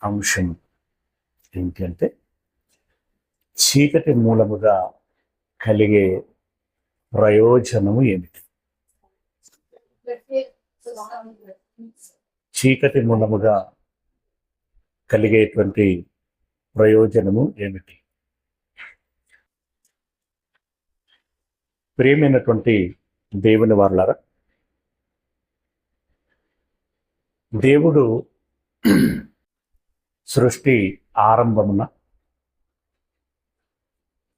అంశం ఏంటి అంటే చీకటి మూలముగా కలిగే ప్రయోజనము ఏమిటి? చీకటి మూలముగా కలిగేటువంటి ప్రయోజనము ఏమిటి? ప్రియమైనటువంటి దేవుని వారలారా, దేవుడు సృష్టి ఆరంభమున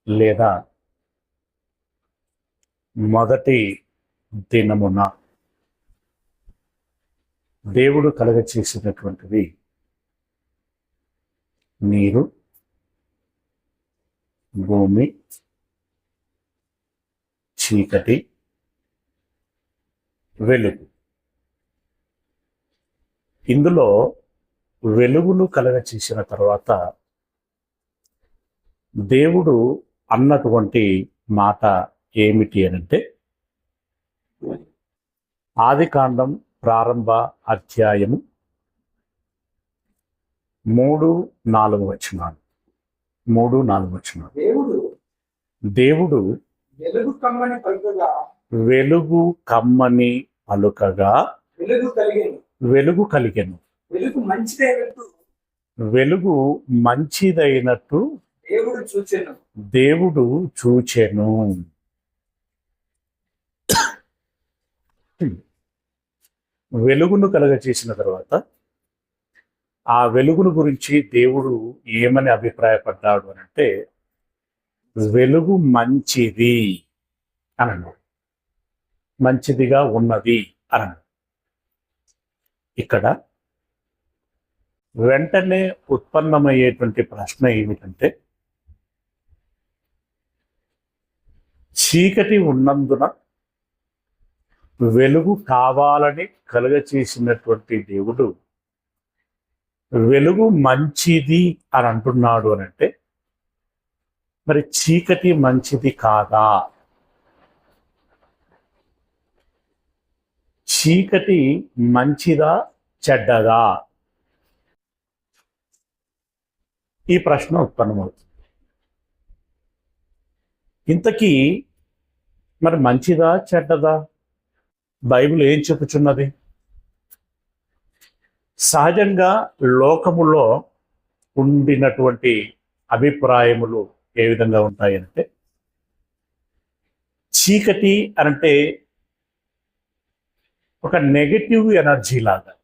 లేదా మొదటి దినమున దేవుడు కలగచేసినటువంటివి నీరు, భూమి, చీకటి, వెలుగు. ఇందులో వెలుగును కలగచేసిన తర్వాత దేవుడు అన్నటువంటి మాట ఏమిటి అనంటే, ఆదికాండం ప్రారంభ అధ్యాయము 3-4 వచనాలు. దేవుడు వెలుగు కమ్మని పలుకగా వెలుగు కలిగెను. వెలుగు మంచిదైనట్టు దేవుడు చూచెను. వెలుగును కలగచేసిన తర్వాత ఆ వెలుగును గురించి దేవుడు ఏమని అభిప్రాయపడ్డాడు అనంటే, వెలుగు మంచిది అన్నాడు, మంచిదిగా ఉన్నది అన్నాడు. ఇక్కడ వెంటనే ఉత్పన్నమయ్యేటువంటి ప్రశ్న ఏమిటంటే, చీకటి ఉన్నందున వెలుగు కావాలని కలుగచేసినటువంటి దేవుడు వెలుగు మంచిది అని అంటున్నాడు అనంటే, మరి చీకటి మంచిది కాదా? చీకటి మంచిదా చెడ్డదా? ఈ ప్రశ్న ఉత్పన్నమవుతుంది. ఇంతకీ మరి మంచిదా చెడ్డదా? బైబిల్ ఏం చెప్పుచున్నది? సహజంగా లోకములో ఉండినటువంటి అభిప్రాయములు ఏ విధంగా ఉంటాయంటే, చీకటి అంటే ఒక నెగటివ్ ఎనర్జీ లాగా,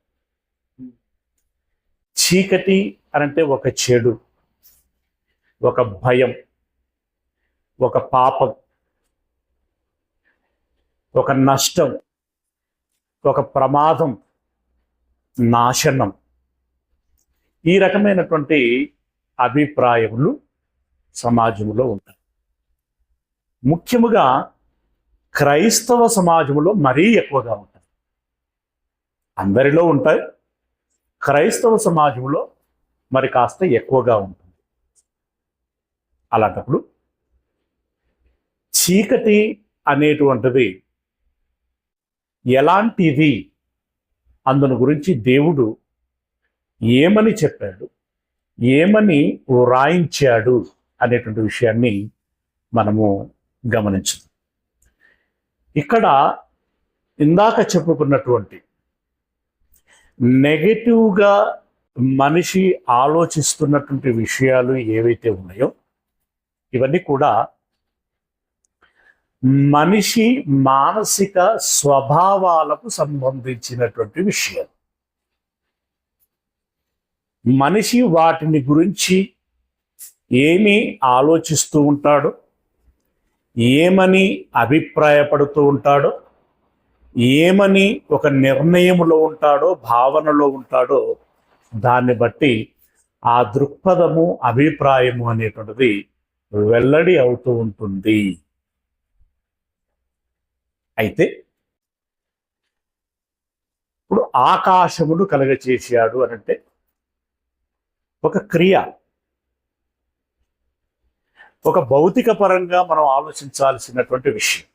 చీకటి అంటే ఒక చెడు, ఒక భయం, ఒక పాపం, ఒక నష్టం, ఒక ప్రమాదం, నాశనం. ఈ రకమైనటువంటి అభిప్రాయములు సమాజంలో ఉంటాయి. ముఖ్యముగా క్రైస్తవ సమాజంలో మరీ ఎక్కువగా ఉంటాయి. అందరిలో ఉంటాయి, క్రైస్తవ సమాజంలో మరి కాస్త ఎక్కువగా ఉంటుంది. అలాంటప్పుడు చీకటి అనేటువంటిది ఎలాంటిది, అందును గురించి దేవుడు ఏమని చెప్పాడు, ఏమని వ్రాయించాడు అనేటువంటి విషయాన్ని మనము గమనించాం. ఇక్కడ ఇందాక చెప్పుకున్నటువంటి నెగటివ్గా మనిషి ఆలోచిస్తున్నటువంటి విషయాలు ఏవైతే ఉన్నాయో, ఇవన్నీ కూడా మనిషి మానసిక స్వభావాలకు సంబంధించినటువంటి విషయాలు. మనిషి వాటిని గురించి ఏమి ఆలోచిస్తూ ఉంటాడో, ఏమని అభిప్రాయపడుతూ ఉంటాడో, ఏమని ఒక నిర్ణయంలో ఉంటాడో, భావనలో ఉంటాడో, దాన్ని బట్టి ఆ దృక్పథము, అభిప్రాయము అనేటువంటిది వెల్లడి అవుతూ ఉంటుంది. అయితే ఇప్పుడు ఆకాశమును కలగచేశాడు అనంటే ఒక క్రియ, ఒక భౌతిక పరంగా మనం ఆలోచించాల్సినటువంటి విషయం.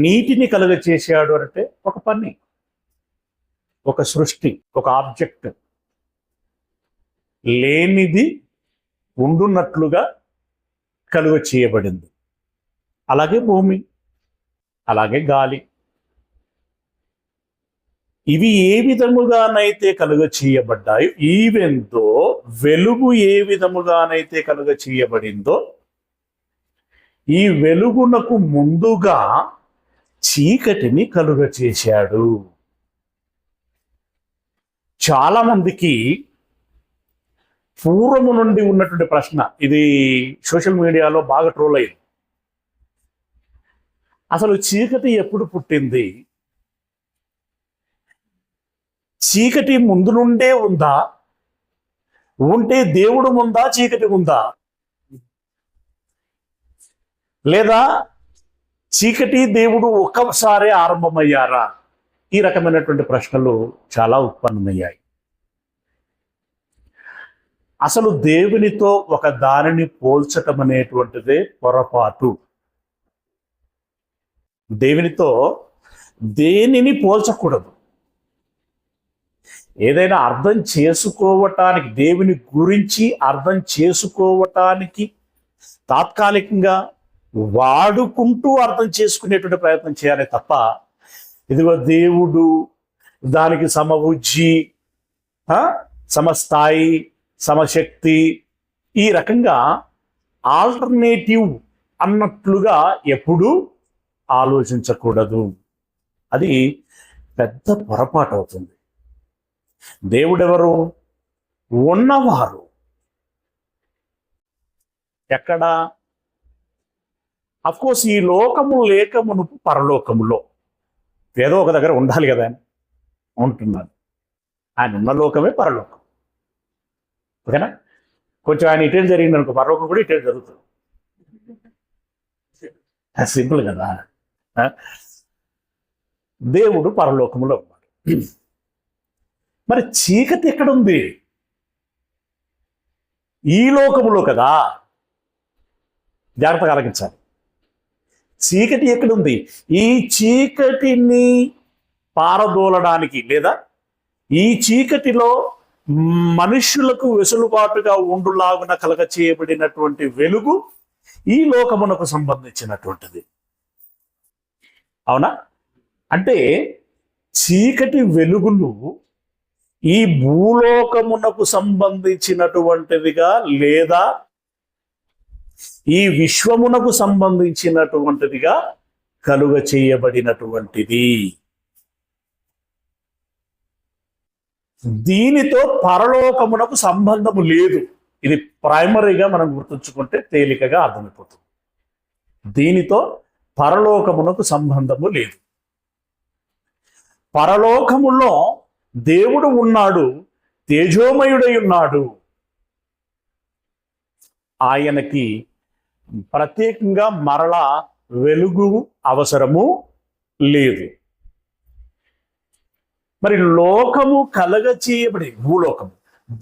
నీటిని కలుగచేశాడు అంటే ఒక పని, ఒక సృష్టి, ఒక ఆబ్జెక్ట్, లేనిది ఉండున్నట్లుగా కలుగ చేయబడింది. అలాగే భూమి, అలాగే గాలి, ఇవి ఏ విధముగానైతే కలుగ చేయబడ్డాయో, ఈవెందో వెలుగు ఏ విధముగానైతే కలుగ చేయబడిందో, ఈ వెలుగునకు ముందుగా చీకటిని కలుగ చేశాడు. చాలా మందికి పూర్వము నుండి ఉన్నటువంటి ప్రశ్న, ఇది సోషల్ మీడియాలో బాగా ట్రోల్ అయింది. అసలు చీకటి ఎప్పుడు పుట్టింది? చీకటి ముందు నుండే ఉందా? ఉంటే దేవుడు ఉందా, చీకటి ఉందా? లేదా చీకటి దేవుడు ఒక్కసారి ఆరంభమయ్యారా? ఈ రకమైనటువంటి ప్రశ్నలు చాలా ఉత్పన్నమయ్యాయి. అసలు దేవునితో ఒక దానిని పోల్చటం అనేటువంటిదే పొరపాటు. దేవునితో దేనిని పోల్చకూడదు. ఏదైనా అర్థం చేసుకోవటానికి, దేవుని గురించి అర్థం చేసుకోవటానికి తాత్కాలికంగా వాడుకుంటూ అర్థం చేసుకునేటువంటి ప్రయత్నం చేయాలి తప్ప, ఇదిగో దేవుడు, దానికి సమబుద్ధి, సమస్థాయి, సమశక్తి, ఈ రకంగా ఆల్టర్నేటివ్ అన్నట్లుగా ఎప్పుడూ ఆలోచించకూడదు. అది పెద్ద పొరపాటు అవుతుంది. దేవుడెవరు? ఉన్నవారు. ఎక్కడ? అఫ్కోర్స్ ఈ లోకము లేక మునుపు పరలోకములో ఏదో ఒక దగ్గర ఉండాలి కదా, ఆయన ఉంటున్నాడు. ఆయన ఉన్న లోకమే పరలోకం. ఓకేనా? కొంచెం ఆయన ఇటేళ్ళు జరిగింది అనుకో, పరలోకం కూడా ఇటేళ్ళు జరుగుతుంది. సింపుల్ కదా. దేవుడు పరలోకములో ఉన్నాడు. మరి చీకటి ఎక్కడుంది? ఈ లోకములో కదా. జాగ్రత్తగా ఆలకించాలి. చీకటి ఎక్కడుంది? ఈ చీకటిని పారదోలడానికి, లేదా ఈ చీకటిలో మనుష్యులకు వెసులుబాటుగా ఉండులాగున కలగ చేయబడినటువంటి వెలుగు ఈ లోకమునకు సంబంధించినటువంటిది. అవునా? అంటే చీకటి వెలుగులు ఈ భూలోకమునకు సంబంధించినటువంటిదిగా, లేదా ఈ విశ్వమునకు సంబంధించినటువంటిదిగా కలుగ చేయబడినటువంటిది. దీనితో పరలోకమునకు సంబంధము లేదు. ఇది ప్రైమరీగా మనం గుర్తుంచుకుంటే తేలికగా అర్థమైపోతుంది. దీనితో పరలోకమునకు సంబంధము లేదు. పరలోకములో దేవుడు ఉన్నాడు, తేజోమయుడై ఉన్నాడు. ఆయనకి ప్రత్యేకంగా మరలా వెలుగు అవసరము లేదు. మరి లోకము కలగ చేయబడి,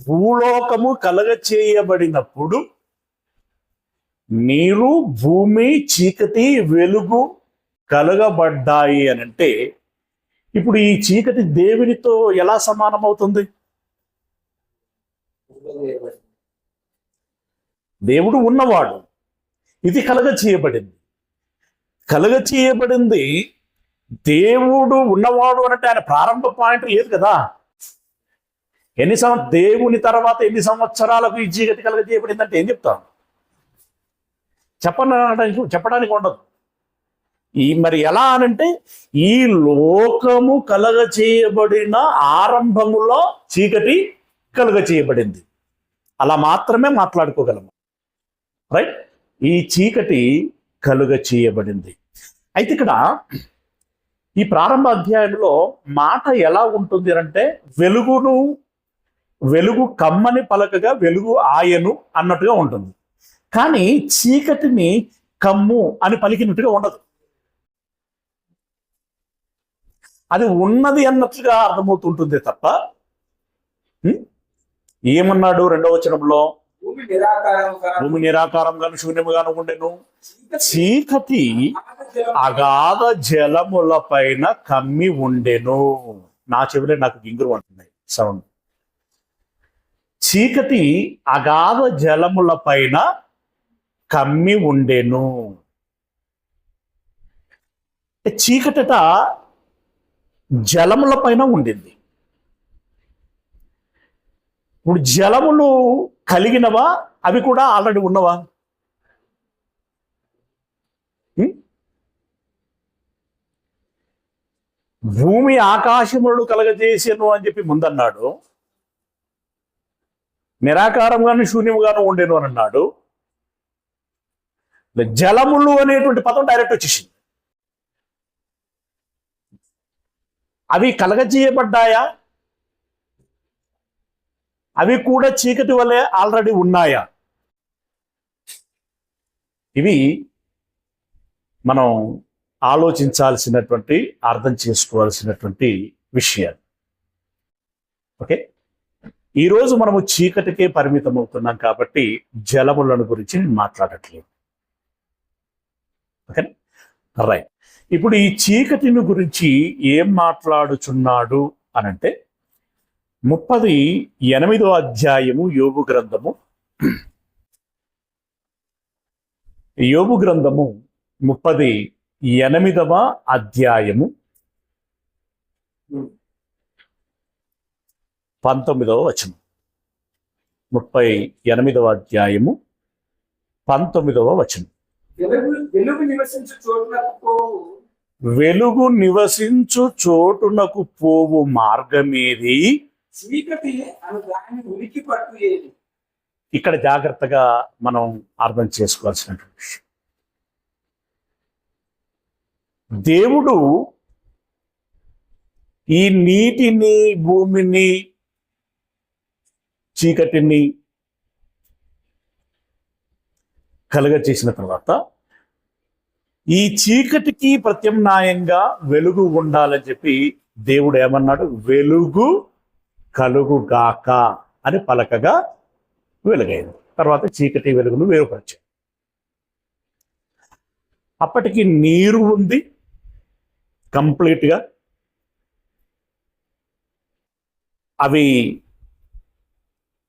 భూలోకము కలగ చేయబడినప్పుడు నీరు, భూమి, చీకటి, వెలుగు కలగబడ్డాయి అని అంటే, ఇప్పుడు ఈ చీకటి దేవునితో ఎలా సమానమవుతుంది? దేవుడు ఉన్నవాడు, ఇది కలగ చేయబడింది. దేవుడు ఉన్నవాడు అంటే ఆయన ప్రారంభ పాయింట్ లేదు కదా. దేవుని తర్వాత ఎన్ని సంవత్సరాలకు ఈ చీకటి కలగ చేయబడింది అంటే ఏం చెప్తాం? చెప్పడానికి ఉండదు. మరి ఎలా అనంటే, ఈ లోకము కలగ చేయబడిన ఆరంభములో చీకటి కలుగ చేయబడింది. అలా మాత్రమే మాట్లాడుకోగలము. రైట్? ఈ చీకటి కలుగ చేయబడింది. అయితే ఇక్కడ ఈ ప్రారంభ అధ్యాయంలో మాట ఎలా ఉంటుంది అంటే, వెలుగు కమ్మని పలకగా వెలుగు ఆయను అన్నట్టుగా ఉంటుంది. కానీ చీకటిని కమ్ము అని పలికినట్టుగా ఉండదు. అది ఉన్నది అన్నట్లుగా అర్థమవుతుంటుంది తప్ప, ఏమన్నాడు 2వ వచనంలో? భూమి నిరాకారంగాను శూన్యముగాను ఉండెను, చీకటి అగాధ జలముల పైన కమ్మి ఉండెను. నా చెవిలో నాకు గింగురు అంటున్నాయి సౌండ్. చీకటి అగాధ జలముల పైన కమ్మి ఉండెను. చీకటట జలముల పైన ఉండింది. ఇప్పుడు జలములు కలిగినవా, అవి కూడా ఆల్రెడీ ఉన్నవా? భూమి ఆకాశములను కలగజేసాను అని చెప్పి ముందన్నాడు. నిరాకారంగాను శూన్యముగాను ఉండేను అని అన్నాడు. జలములు అనేటువంటి పదం డైరెక్ట్ వచ్చేసింది. అవి కలగజేయబడ్డాయా? అవి కూడా చీకటి వల్లే ఆల్రెడీ ఉన్నాయా? ఇవి మనం ఆలోచించాల్సినటువంటి, అర్థం చేసుకోవాల్సినటువంటి విషయాలు. ఓకే, ఈరోజు మనము చీకటికే పరిమితం అవుతున్నాం కాబట్టి జలములను గురించి నేను మాట్లాడట్లేదు. Okay, right. ఇప్పుడు ఈ చీకటిని గురించి ఏం మాట్లాడుచున్నాడు అనంటే 38వ అధ్యాయము యోబు గ్రంథము. యోబు గ్రంథము 38వ అధ్యాయము 19వ వచనం. 38వ అధ్యాయము 19వ వచనం. వెలుగు నివసించు చోటునకు పోవు మార్గమేది, చీకటి అను దాని ఉనికి పట్టు ఏది. ఇక్కడ జాగ్రత్తగా మనం అర్థం చేసుకోవాల్సినటువంటి విషయం. దేవుడు ఈ నీటిని, భూమిని, చీకటిని కలుగచేసిన తర్వాత ఈ చీకటికి ప్రత్యామ్నాయంగా వెలుగు ఉండాలని చెప్పి దేవుడు ఏమన్నాడు? వెలుగు కలుగుగాక అని పలకగా వెలుగైంది. తర్వాత చీకటి వెలుగును వేరుపరిచాడు. అప్పటికి నీరు ఉంది కంప్లీట్గా. అవి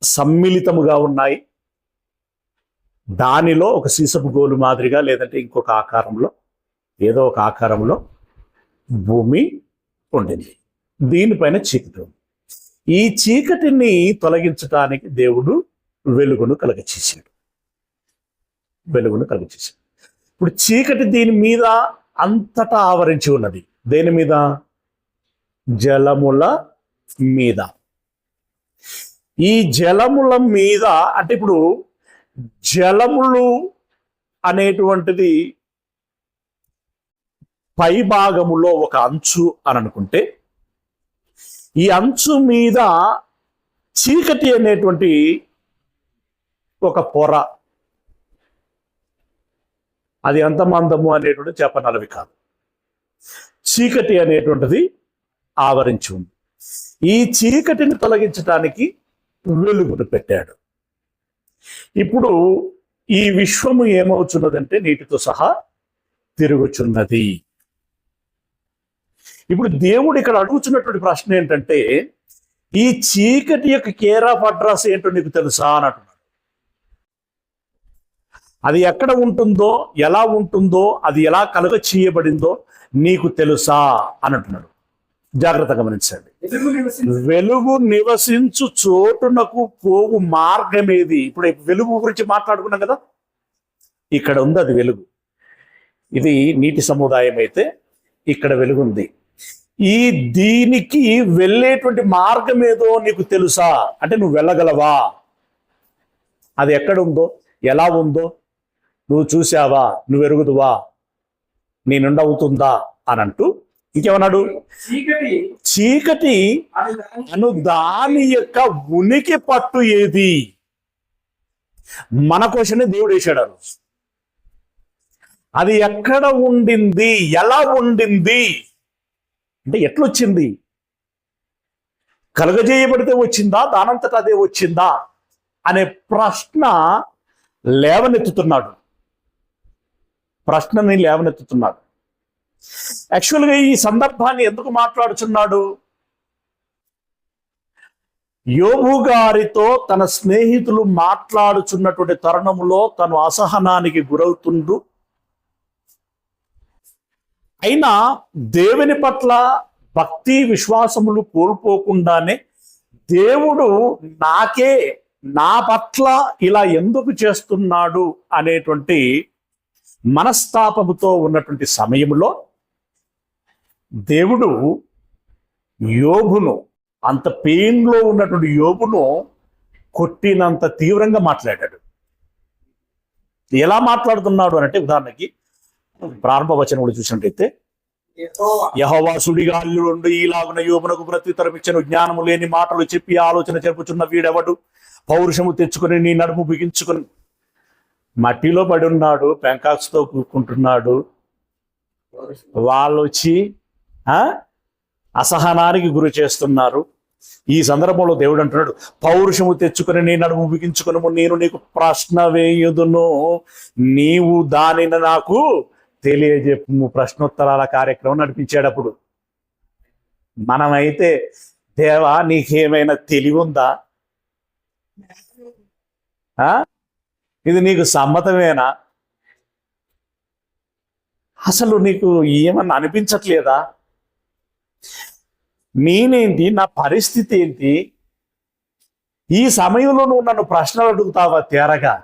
సమ్మిళితముగా ఉన్నాయి. దానిలో ఒక సీసపు గోలు మాదిరిగా, లేదంటే ఇంకొక ఆకారంలో, ఏదో ఒక ఆకారంలో భూమి ఉండింది. దీనిపైన చీకటి ఉంది. ఈ చీకటిని తొలగించడానికి దేవుడు వెలుగును కలగచేశాడు. ఇప్పుడు చీకటి దీని మీద అంతటా ఆవరించి ఉన్నది. దేని మీద? జలముల మీద. ఈ జలముల మీద అంటే ఇప్పుడు జలములు అనేటువంటిది పై భాగములో ఒక అంచు అని అనుకుంటే, ఈ అంచు మీద చీకటి అనేటువంటి ఒక పొర, అది ఎంత మందము అనేటువంటి చెప్పనలవి కాదు. చీకటి అనేటువంటిది ఆవరించి ఉంది. ఈ చీకటిని తొలగించడానికి వెలుగును పెట్టాడు. ఇప్పుడు ఈ విశ్వము ఏమవుతున్నదంటే నీటితో సహా తిరుగుచున్నది. ఇప్పుడు దేవుడు ఇక్కడ అడుగుతున్నటువంటి ప్రశ్న ఏంటంటే, ఈ చీకటి యొక్క కేర్ ఆఫ్ అడ్రస్ ఏంటో నీకు తెలుసా అని అంటున్నాడు. అది ఎక్కడ ఉంటుందో, ఎలా ఉంటుందో, అది ఎలా కలుగ చేయబడిందో నీకు తెలుసా అని అంటున్నాడు. జాగ్రత్తగా గమనించండి. వెలుగు నివసించు చోటునకు పోవు మార్గమేది. ఇప్పుడు వెలుగు గురించి మాట్లాడుకున్నాం కదా, ఇక్కడ ఉంది అది వెలుగు. ఇది నీటి సముదాయం అయితే ఇక్కడ వెలుగుంది. ఈ దీనికి వెళ్ళేటువంటి మార్గం ఏదో నీకు తెలుసా అంటే నువ్వు వెళ్ళగలవా? అది ఎక్కడ ఉందో, ఎలా ఉందో నువ్వు చూసావా? నువ్వు ఎరుగుదువా? నీ నుండి అవుతుందా అని అంటూ ఇంకేమన్నాడు? చీకటి అను దాని యొక్క ఉనికి పట్టు ఏది? మన క్వశ్చన్ దేవుడు వేశాడు. అది ఎక్కడ ఉండింది, ఎలా ఉండింది అంటే ఎట్లొచ్చింది? కలుగజేయబడితే వచ్చిందా, దానంతటా అదే వచ్చిందా అనే ప్రశ్న లేవనెత్తుతున్నాడు. యాక్చువల్గా ఈ సందర్భాన్ని ఎందుకు మాట్లాడుచున్నాడు? యోబు గారితో తన స్నేహితులు మాట్లాడుచున్నటువంటి తరుణంలో తను అసహనానికి గురవుతుండు. అయినా దేవుని పట్ల భక్తి విశ్వాసములు కోల్పోకుండానే దేవుడు నా పట్ల ఇలా ఎందుకు చేస్తున్నాడు అనేటువంటి మనస్తాపముతో ఉన్నటువంటి సమయంలో దేవుడు యోబును, అంత పెయిన్లో ఉన్నటువంటి యోబును కొట్టినంత తీవ్రంగా మాట్లాడాడు. ఎలా మాట్లాడుతున్నాడు అంటే, ఉదాహరణకి ప్రారంభ వచనములు చూసినట్టయితే, యెహోవా సుడిగాలి నుండి ఈలాగున యోబునకు ప్రత్యుత్తరం ఇచ్చెను, జ్ఞానము లేని మాటలు చెప్పి ఆలోచన చెప్పుచున్న వీడెవడు, పౌరుషము తెచ్చుకొని నీ నడుము బిగించుకొని. మట్టిలో పడి ఉన్నాడు, పెంకాక్స్తో కూకుంటున్నాడు. వాళ్ళు వచ్చి అసహనానికి గురి చేస్తున్నారు. ఈ సందర్భంలో దేవుడు అంటున్నాడు, పౌరుషము తెచ్చుకొని నీ నడుము బిగించుకును, నేను నీకు ప్రశ్న వేయుదును, నీవు దానిని నాకు తెలియజెప్పు. ప్రశ్నోత్తరాల కార్యక్రమం నడిపించేటప్పుడు మనమైతే, దేవా నీకేమైనా తెలివి ఉందా, ఇది నీకు సమ్మతమేనా, అసలు నీకు ఏమన్నా అనిపించట్లేదా, నేనేంటి, నా పరిస్థితి ఏంటి, ఈ సమయంలో నువ్వు నన్ను ప్రశ్నలు అడుగుతావా తేరగా.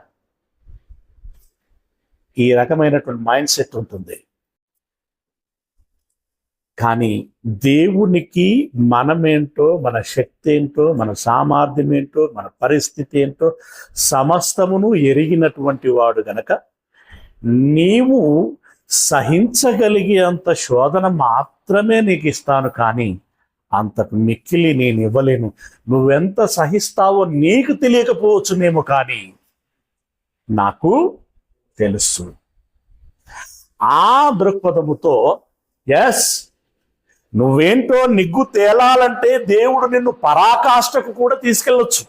ఈ రకమైనటువంటి మైండ్ సెట్ ఉంటుంది. కానీ దేవునికి మనమేంటో, మన శక్తి ఏంటో, మన సామర్థ్యం ఏంటో, మన పరిస్థితి ఏంటో సమస్తమును ఎరిగినటువంటి వాడు గనక, నీవు సహించగలిగేంత శోధన మాత్రమే నీకు ఇస్తాను, కానీ అంతకు మిక్కిలి నేను ఇవ్వలేను. నువ్వెంత సహిస్తావో నీకు తెలియకపోవచ్చునేమో, కానీ నాకు తెలుసు. ఆ దృక్పథముతో ఎస్, నువ్వేంటో నిగ్గు తేలాలంటే దేవుడు నిన్ను పరాకాష్ఠకు కూడా తీసుకెళ్ళొచ్చు.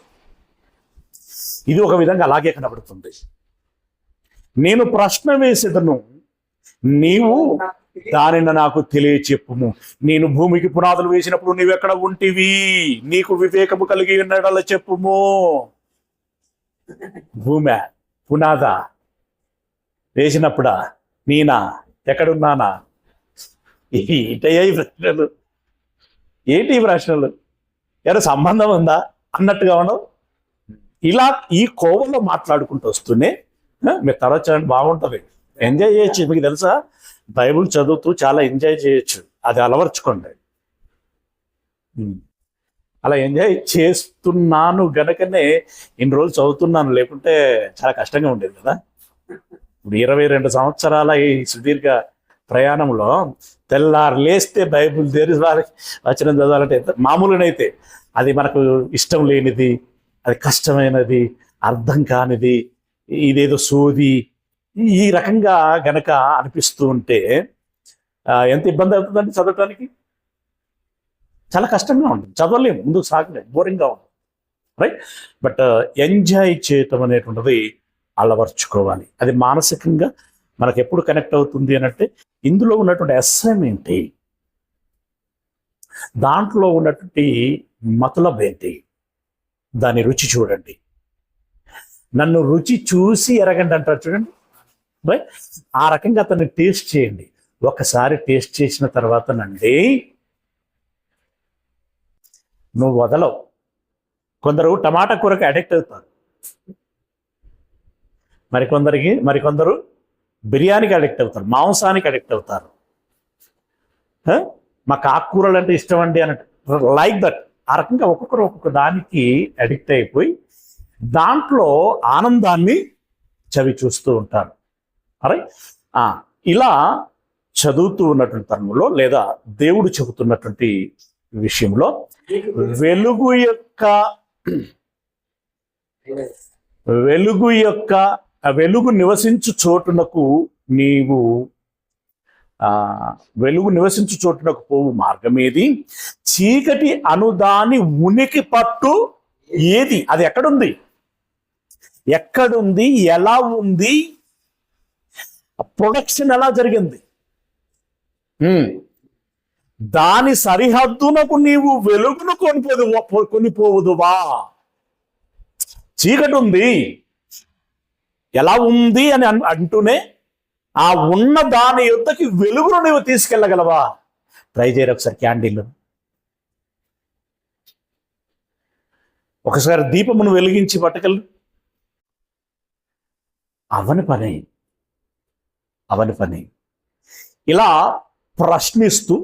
ఇది ఒక విధంగా అలాగే కనబడుతుంది. నేను ప్రశ్న వేసేదను, నీవు దానిని నాకు తెలియచెప్పుము. నేను భూమికి పునాదులు వేసినప్పుడు నీవెక్కడ ఉంటివి, నీకు వివేకము కలిగి ఉన్నడల చెప్పుము. భూమి పునాద వేసినప్పుడా, నేనా, ఎక్కడున్నానా? ఏంటయ్యా ఈ ప్రశ్నలు, ఏంటి ఈ ప్రశ్నలు, ఏదో సంబంధం ఉందా అన్నట్టుగా ఉండవు. ఇలా ఈ కోవలో మాట్లాడుకుంటూ వస్తూనే మీరు తర్వాత చూడండి, బాగుంటుంది, ఎంజాయ్ చేయొచ్చు. మీకు తెలుసా, బైబుల్ చదువుతూ చాలా ఎంజాయ్ చేయొచ్చు, అది అలవర్చుకోండి. అలా ఎంజాయ్ చేస్తున్నాను గనకనే ఇన్ని రోజులు చదువుతున్నాను, లేకుంటే చాలా కష్టంగా ఉండేది కదా. ఇప్పుడు 22 సంవత్సరాల ఈ సుదీర్ఘ ప్రయాణంలో తెల్లారు లేస్తే బైబుల్ దేరి వచనం చదవాలంటే మామూలునైతే అది మనకు ఇష్టం లేనిది, అది కష్టమైనది, అర్థం కానిది, ఇదేదో సోది, ఈ రకంగా గనక అనిపిస్తూ ఉంటే ఎంత ఇబ్బంది అవుతుందండి చదవటానికి. చాలా కష్టంగా ఉంటుంది, చదవలేము, ముందుకు సాగలేదు, బోరింగ్గా ఉంటుంది, రైట్. బట్ ఎంజాయ్ చేయటం అనేటువంటిది అలవర్చుకోవాలి. అది మానసికంగా మనకు ఎప్పుడు కనెక్ట్ అవుతుంది అనంటే, ఇందులో ఉన్నటువంటి అసైన్మెంట్ ఏంటి, దాంట్లో ఉన్నటువంటి మతలబ్ ఏంటి, దాని రుచి చూడండి. నన్ను రుచి చూసి ఎరగండి అంటారు చూడండి, రైట్. ఆ రకంగా అతన్ని టేస్ట్ చేయండి. ఒకసారి టేస్ట్ చేసిన తర్వాత నండి నువ్వు వదలవు. కొందరు టమాటా కూరకి అడిక్ట్ అవుతారు, మరికొందరు బిర్యానీకి అడిక్ట్ అవుతారు, మాంసానికి అడిక్ట్ అవుతారు. మాకు ఆకుకూరలు అంటే ఇష్టం అండి అన్నట్టు, లైక్ దట్. ఆ రకంగా ఒక్కొక్కరు ఒక్కొక్క దానికి అడిక్ట్ అయిపోయి దాంట్లో ఆనందాన్ని చవి చూస్తూ ఉంటారు. అరే ఇలా చదువుతూ ఉన్నటువంటి తరుణంలో, లేదా దేవుడు చెబుతున్నటువంటి విషయంలో, వెలుగు నివసించు చోటునకు పోవు మార్గమేది, చీకటి అనుదాని ఉనికి పట్టు ఏది, అది ఎక్కడుంది, ఎలా ఉంది, ప్రొడక్షన్ ఎలా జరిగింది. దాని సరిహద్దునకు నీవు వెలుగును కొనిపోవుదువా. చీకటి ఉంది, ఎలా ఉంది అని అంటూనే ఆ ఉన్న దాని యొద్దకి వెలుగును నీవు తీసుకెళ్ళగలవా? ట్రై చేయరు ఒకసారి. క్యాండిల్ ఒకసారి దీపమును వెలిగించి పట్టుకెళ్ళు. అవని పని. ఇలా ప్రశ్నిస్తూ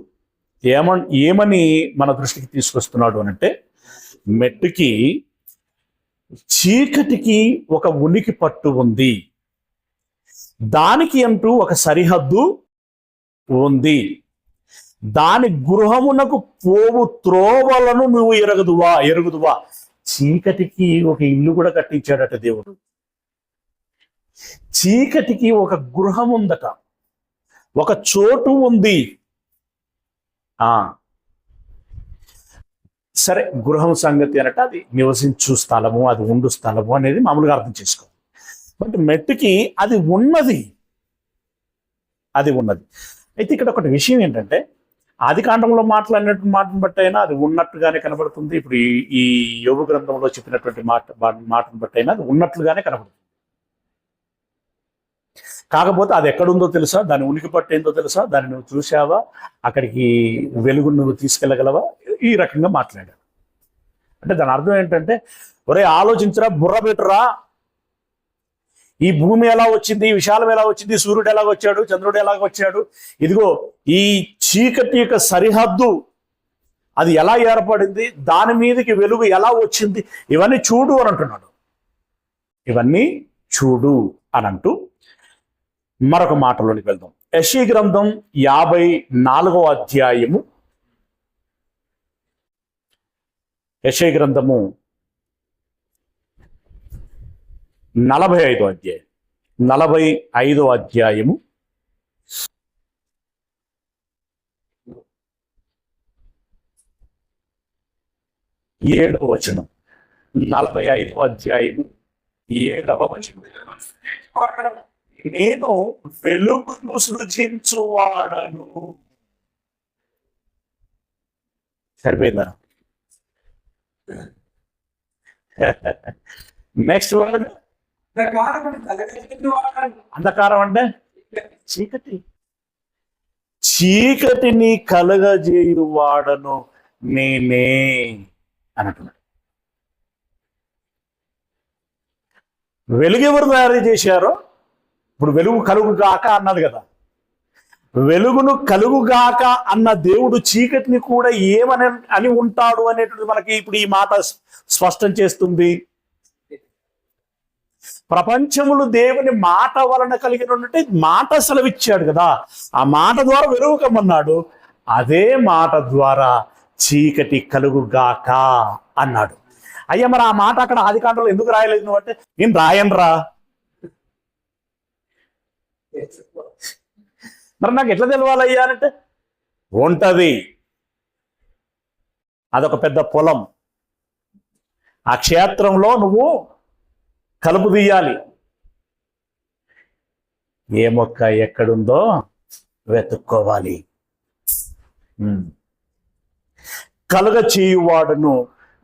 ఏమని మన దృష్టికి తీసుకొస్తున్నాడు అనంటే, మెట్టుకి చీకటికి ఒక ఉనికి పట్టు ఉంది, దానికి అంటూ ఒక సరిహద్దు ఉంది, దాని గృహమునకు పోవు త్రోవలను నువ్వు ఎరుగుదువా. చీకటికి ఒక ఇల్లు కూడా కట్టించాడట దేవుడు. చీకటికి ఒక గృహం ఉందట, ఒక చోటు ఉంది. సరే, గృహం సంగతి అనట అది నివసించు స్థలము, అది ఉండు స్థలము అనేది మామూలుగా అర్థం చేసుకో. బట్ మెట్టుకి అది ఉన్నది. అయితే ఇక్కడ ఒకటి విషయం ఏంటంటే, ఆది కాండంలో మాట్లాడినటువంటి మాటను బట్టి అయినా అది ఉన్నట్టుగానే కనబడుతుంది. ఇప్పుడు ఈ యోబు గ్రంథంలో చెప్పినటువంటి మాటను బట్టి అయినా అది ఉన్నట్లుగానే కనబడుతుంది. కాకపోతే అది ఎక్కడుందో తెలుసా, దాని ఉనికి పట్టేందో తెలుసా, దాన్ని నువ్వు చూసావా, అక్కడికి వెలుగు నువ్వు తీసుకెళ్ళగలవా, ఈ రకంగా మాట్లాడాడు. అంటే దాని అర్థం ఏంటంటే, ఒరే ఆలోచించరా, బుర్ర పెట్టురా, ఈ భూమి ఎలా వచ్చింది, ఈ విశాలం ఎలా వచ్చింది, సూర్యుడు ఎలాగ వచ్చాడు, చంద్రుడు ఎలాగ వచ్చాడు, ఇదిగో ఈ చీకటి యొక్క సరిహద్దు అది ఎలా ఏర్పడింది, దాని మీదకి వెలుగు ఎలా వచ్చింది, ఇవన్నీ చూడు అని అంటున్నాడు. ఇవన్నీ చూడు అని అంటూ మరొక మాటలోనికి వెళ్దాం. యెషయా గ్రంథం 54వ అధ్యాయము, యెషయా గ్రంథము 45వ అధ్యాయం, 45వ అధ్యాయము 7వ వచనం. 45వ అధ్యాయము 7వ వచనం. నేను వెలుగును సృజించువాడను. సరిపోయిందా? నెక్స్ట్ వర్డ్ అంధకారం అంటే చీకటిని కలగజేయువాడను నేనే అని అంటున్నాడు. వెలుగు ఎవరు తయారు చేశారో, ఇప్పుడు వెలుగు కలుగుగాక అన్నది కదా, వెలుగును కలుగుగాక అన్న దేవుడు చీకటిని కూడా అని ఉంటాడు అనేటువంటి మనకి ఇప్పుడు ఈ మాట స్పష్టం చేస్తుంది. ప్రపంచములు దేవుని మాట వలన కలిగినట్టే మాట సెలవిచ్చాడు కదా, ఆ మాట ద్వారా వెలుగు కమ్మన్నాడు. అదే మాట ద్వారా చీకటి కలుగుగాక అన్నాడు. అయ్యా, మరి ఆ మాట అక్కడ ఆది కాండంలో ఎందుకు రాయలేదు నువ్వు అంటే, నేను రాయనురా. మరి నాకు ఎట్లా తెలవాలయ్యా అంటే, ఉంటది, అదొక పెద్ద పొలం, ఆ క్షేత్రంలో నువ్వు కలుపు తీయాలి, ఏ మొక్క ఎక్కడుందో వెతుక్కోవాలి. కలుగ చేయువాడును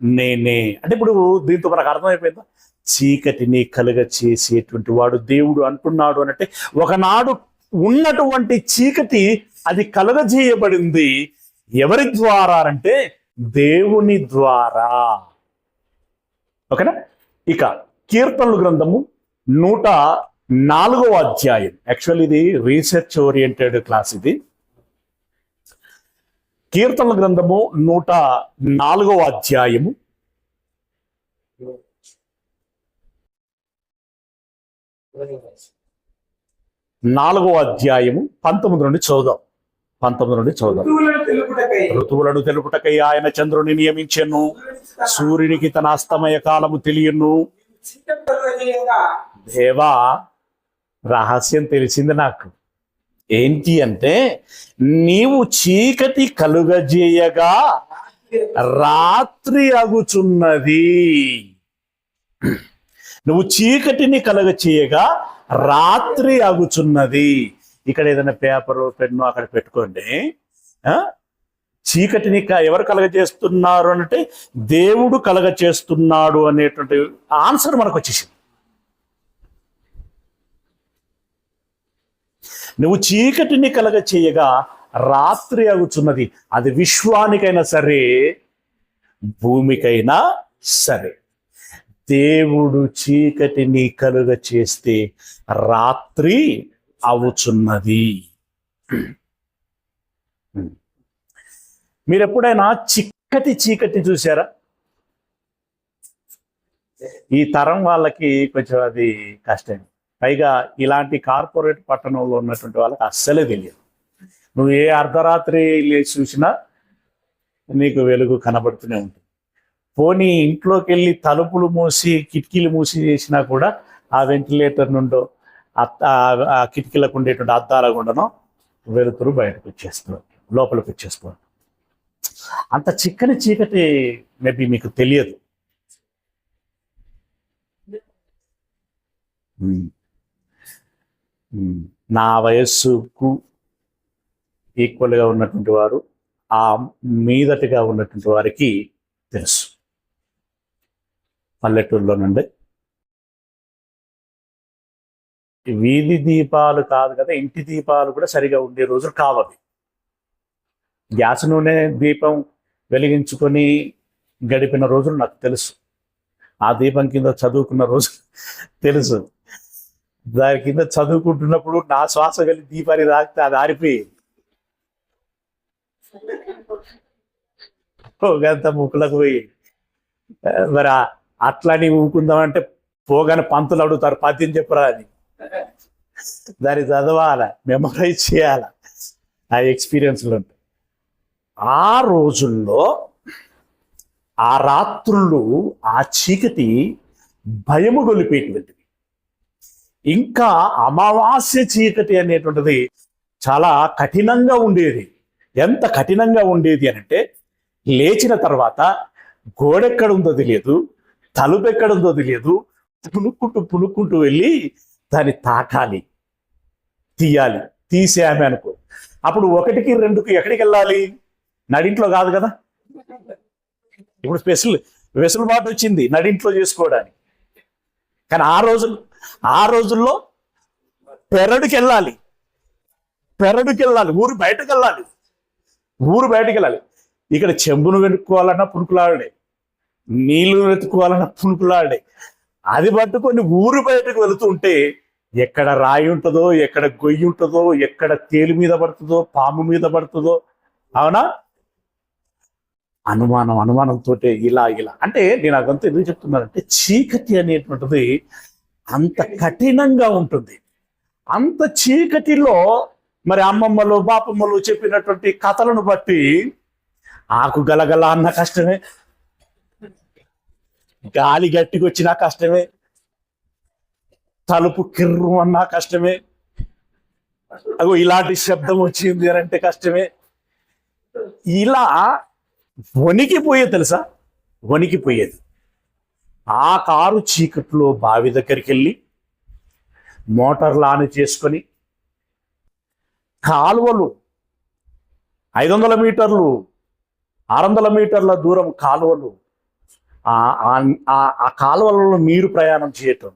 నేనే అంటే, ఇప్పుడు దీంతో మనకు అర్థమైపోయిందా, చీకటిని కలుగ చేసేటువంటి వాడు దేవుడు అంటున్నాడు అనంటే, ఒకనాడు ఉన్నటువంటి చీకటి అది కలుగజేయబడింది ఎవరి ద్వారా అంటే దేవుని ద్వారా. ఓకేనా? ఇక కీర్తనల గ్రంథము 104వ అధ్యాయం. యాక్చువల్ ఇది రీసెర్చ్ ఓరియంటెడ్ క్లాస్. ఇది కీర్తనల గ్రంథము 104వ అధ్యాయము 4వ అధ్యాయము 19 నుండి చదువుదాం. 19 నుండి చదువుదాం. ఋతువులను తెలుపుటకై ఆయన చంద్రుని నియమించెను, సూర్యునికి తన అస్తమయ కాలము తెలియను. దేవా, రహస్యం తెలిసింది నాకు. ఏంటి అంటే, నీవు చీకటి కలుగజేయగా రాత్రి అగుచున్నది. నువ్వు చీకటిని కలుగజేయగా రాత్రి అగుచున్నది. ఇక్కడ ఏదైనా పేపరు పెన్ను అక్కడ పెట్టుకోండి. చీకటిని ఎవరు కలగజేస్తున్నారు అంటే దేవుడు కలగజేస్తున్నాడు అనేటువంటి ఆన్సర్ మనకు వచ్చేసింది. నువ్వు చీకటిని కలగ చేయగా రాత్రి అగుచున్నది. అది విశ్వానికైనా సరే, భూమికైనా సరే. దేవుడు చీకటిని కలుగ చేస్తే రాత్రి అవుచున్నది. మీరు ఎప్పుడైనా చీకటి చూసారా? ఈ తరం వాళ్ళకి కొంచెం అది కష్టం. పైగా ఇలాంటి కార్పొరేట్ పట్టణంలో ఉన్నటువంటి వాళ్ళకి అస్సలే తెలియదు. నువ్వు ఏ అర్ధరాత్రి లేచి చూసినా నీకు వెలుగు కనబడుతూనే ఉంటుంది. పోనీ ఇంట్లోకి వెళ్ళి తలుపులు మూసి కిటికీలు మూసి చేసినా కూడా ఆ వెంటిలేటర్ నుండో ఆ కిటికీలకు ఉండేటువంటి అద్దాల గుండనో వెలుతురు బయటకు వచ్చేస్తున్నారు, లోపలికి వచ్చేస్తున్నారు. అంత చిక్కని చీకటి మేబీ మీకు తెలియదు. నా వయస్సుకు ఈక్వల్గా ఉన్నటువంటి వారు, ఆ మీదటిగా ఉన్నటువంటి వారికి తెలుసు. పల్లెటూరులో నుండి వీధి దీపాలు కాదు కదా, ఇంటి దీపాలు కూడా సరిగా ఉండే రోజులు కావవి. గ్యాస్ నూనె దీపం వెలిగించుకొని గడిపిన రోజులు నాకు తెలుసు. ఆ దీపం కింద చదువుకున్న రోజు తెలుసు. దాని కింద చదువుకుంటున్నప్పుడు నా శ్వాస వెళ్ళి దీపాన్ని తాకితే అది ఆరిపోయి గంత ముక్కులకు పోయి, మరి అట్లా నీ ఊకుందామంటే పోగానే పంతులు అడుగుతారు, పద్యం చెప్పరా అని. దాన్ని చదవాల, మెమరైజ్ చేయాల. ఆ ఎక్స్పీరియన్స్లు ఉంటాయి. ఆ రోజుల్లో ఆ రాత్రులు ఆ చీకటి భయము గొలిపేటువంటిది. ఇంకా అమావాస్య చీకటి అనేటువంటిది చాలా కఠినంగా ఉండేది. ఎంత కఠినంగా ఉండేది అంటే, లేచిన తర్వాత గోడెక్కడుందో తెలియదు, తలుపు ఎక్కడుందో తెలియదు, పునుక్కుంటూ వెళ్ళి దాన్ని తాకాలి, తీయాలి. తీసేయాలి అనుకో, అప్పుడు 1కి 2కి ఎక్కడికి వెళ్ళాలి? నడింట్లో కాదు కదా. ఇప్పుడు వెసులుబాటు వచ్చింది నడింట్లో చేసుకోవడానికి. కానీ ఆ రోజుల్లో పెరడుకి వెళ్ళాలి, ఊరు బయటకు వెళ్ళాలి. ఇక్కడ చెంబును వెతుక్కోవాలన్నా పుణుకులాడే, నీళ్లు వెతుక్కోవాలన్నా పుణుకులాడే. అది పట్టుకొని ఊరు బయటకు వెళుతుంటే ఎక్కడ రాయి ఉంటుందో, ఎక్కడ గొయ్యి ఉంటుందో, ఎక్కడ తేలు మీద పడుతుందో, పాము మీద పడుతుందో, అవునా? అనుమానంతో ఇలా అంటే నేను అదంతా ఎందుకు చెప్తున్నానంటే, చీకటి అనేటువంటిది అంత కఠినంగా ఉంటుంది. అంత చీకటిలో మరి అమ్మమ్మలు బాపమ్మలు చెప్పినటువంటి కథలను బట్టి ఆకు గలగల అన్న కష్టమే, గాలి గట్టికి వచ్చినా కష్టమే, తలుపు కిర్రు అన్నా కష్టమే, అగో ఇలాంటి శబ్దం వచ్చింది అని అంటే కష్టమే. ఇలా వణికిపోయేది. ఆ కారు చీకట్లో బావి దగ్గరికి వెళ్ళి మోటార్లు ఆన్ చేసుకొని కాలువలు 500 మీటర్లు 600 మీటర్ల దూరం కాలువలు, ఆ కాలువలలో నీరు ప్రయాణం చేయటం.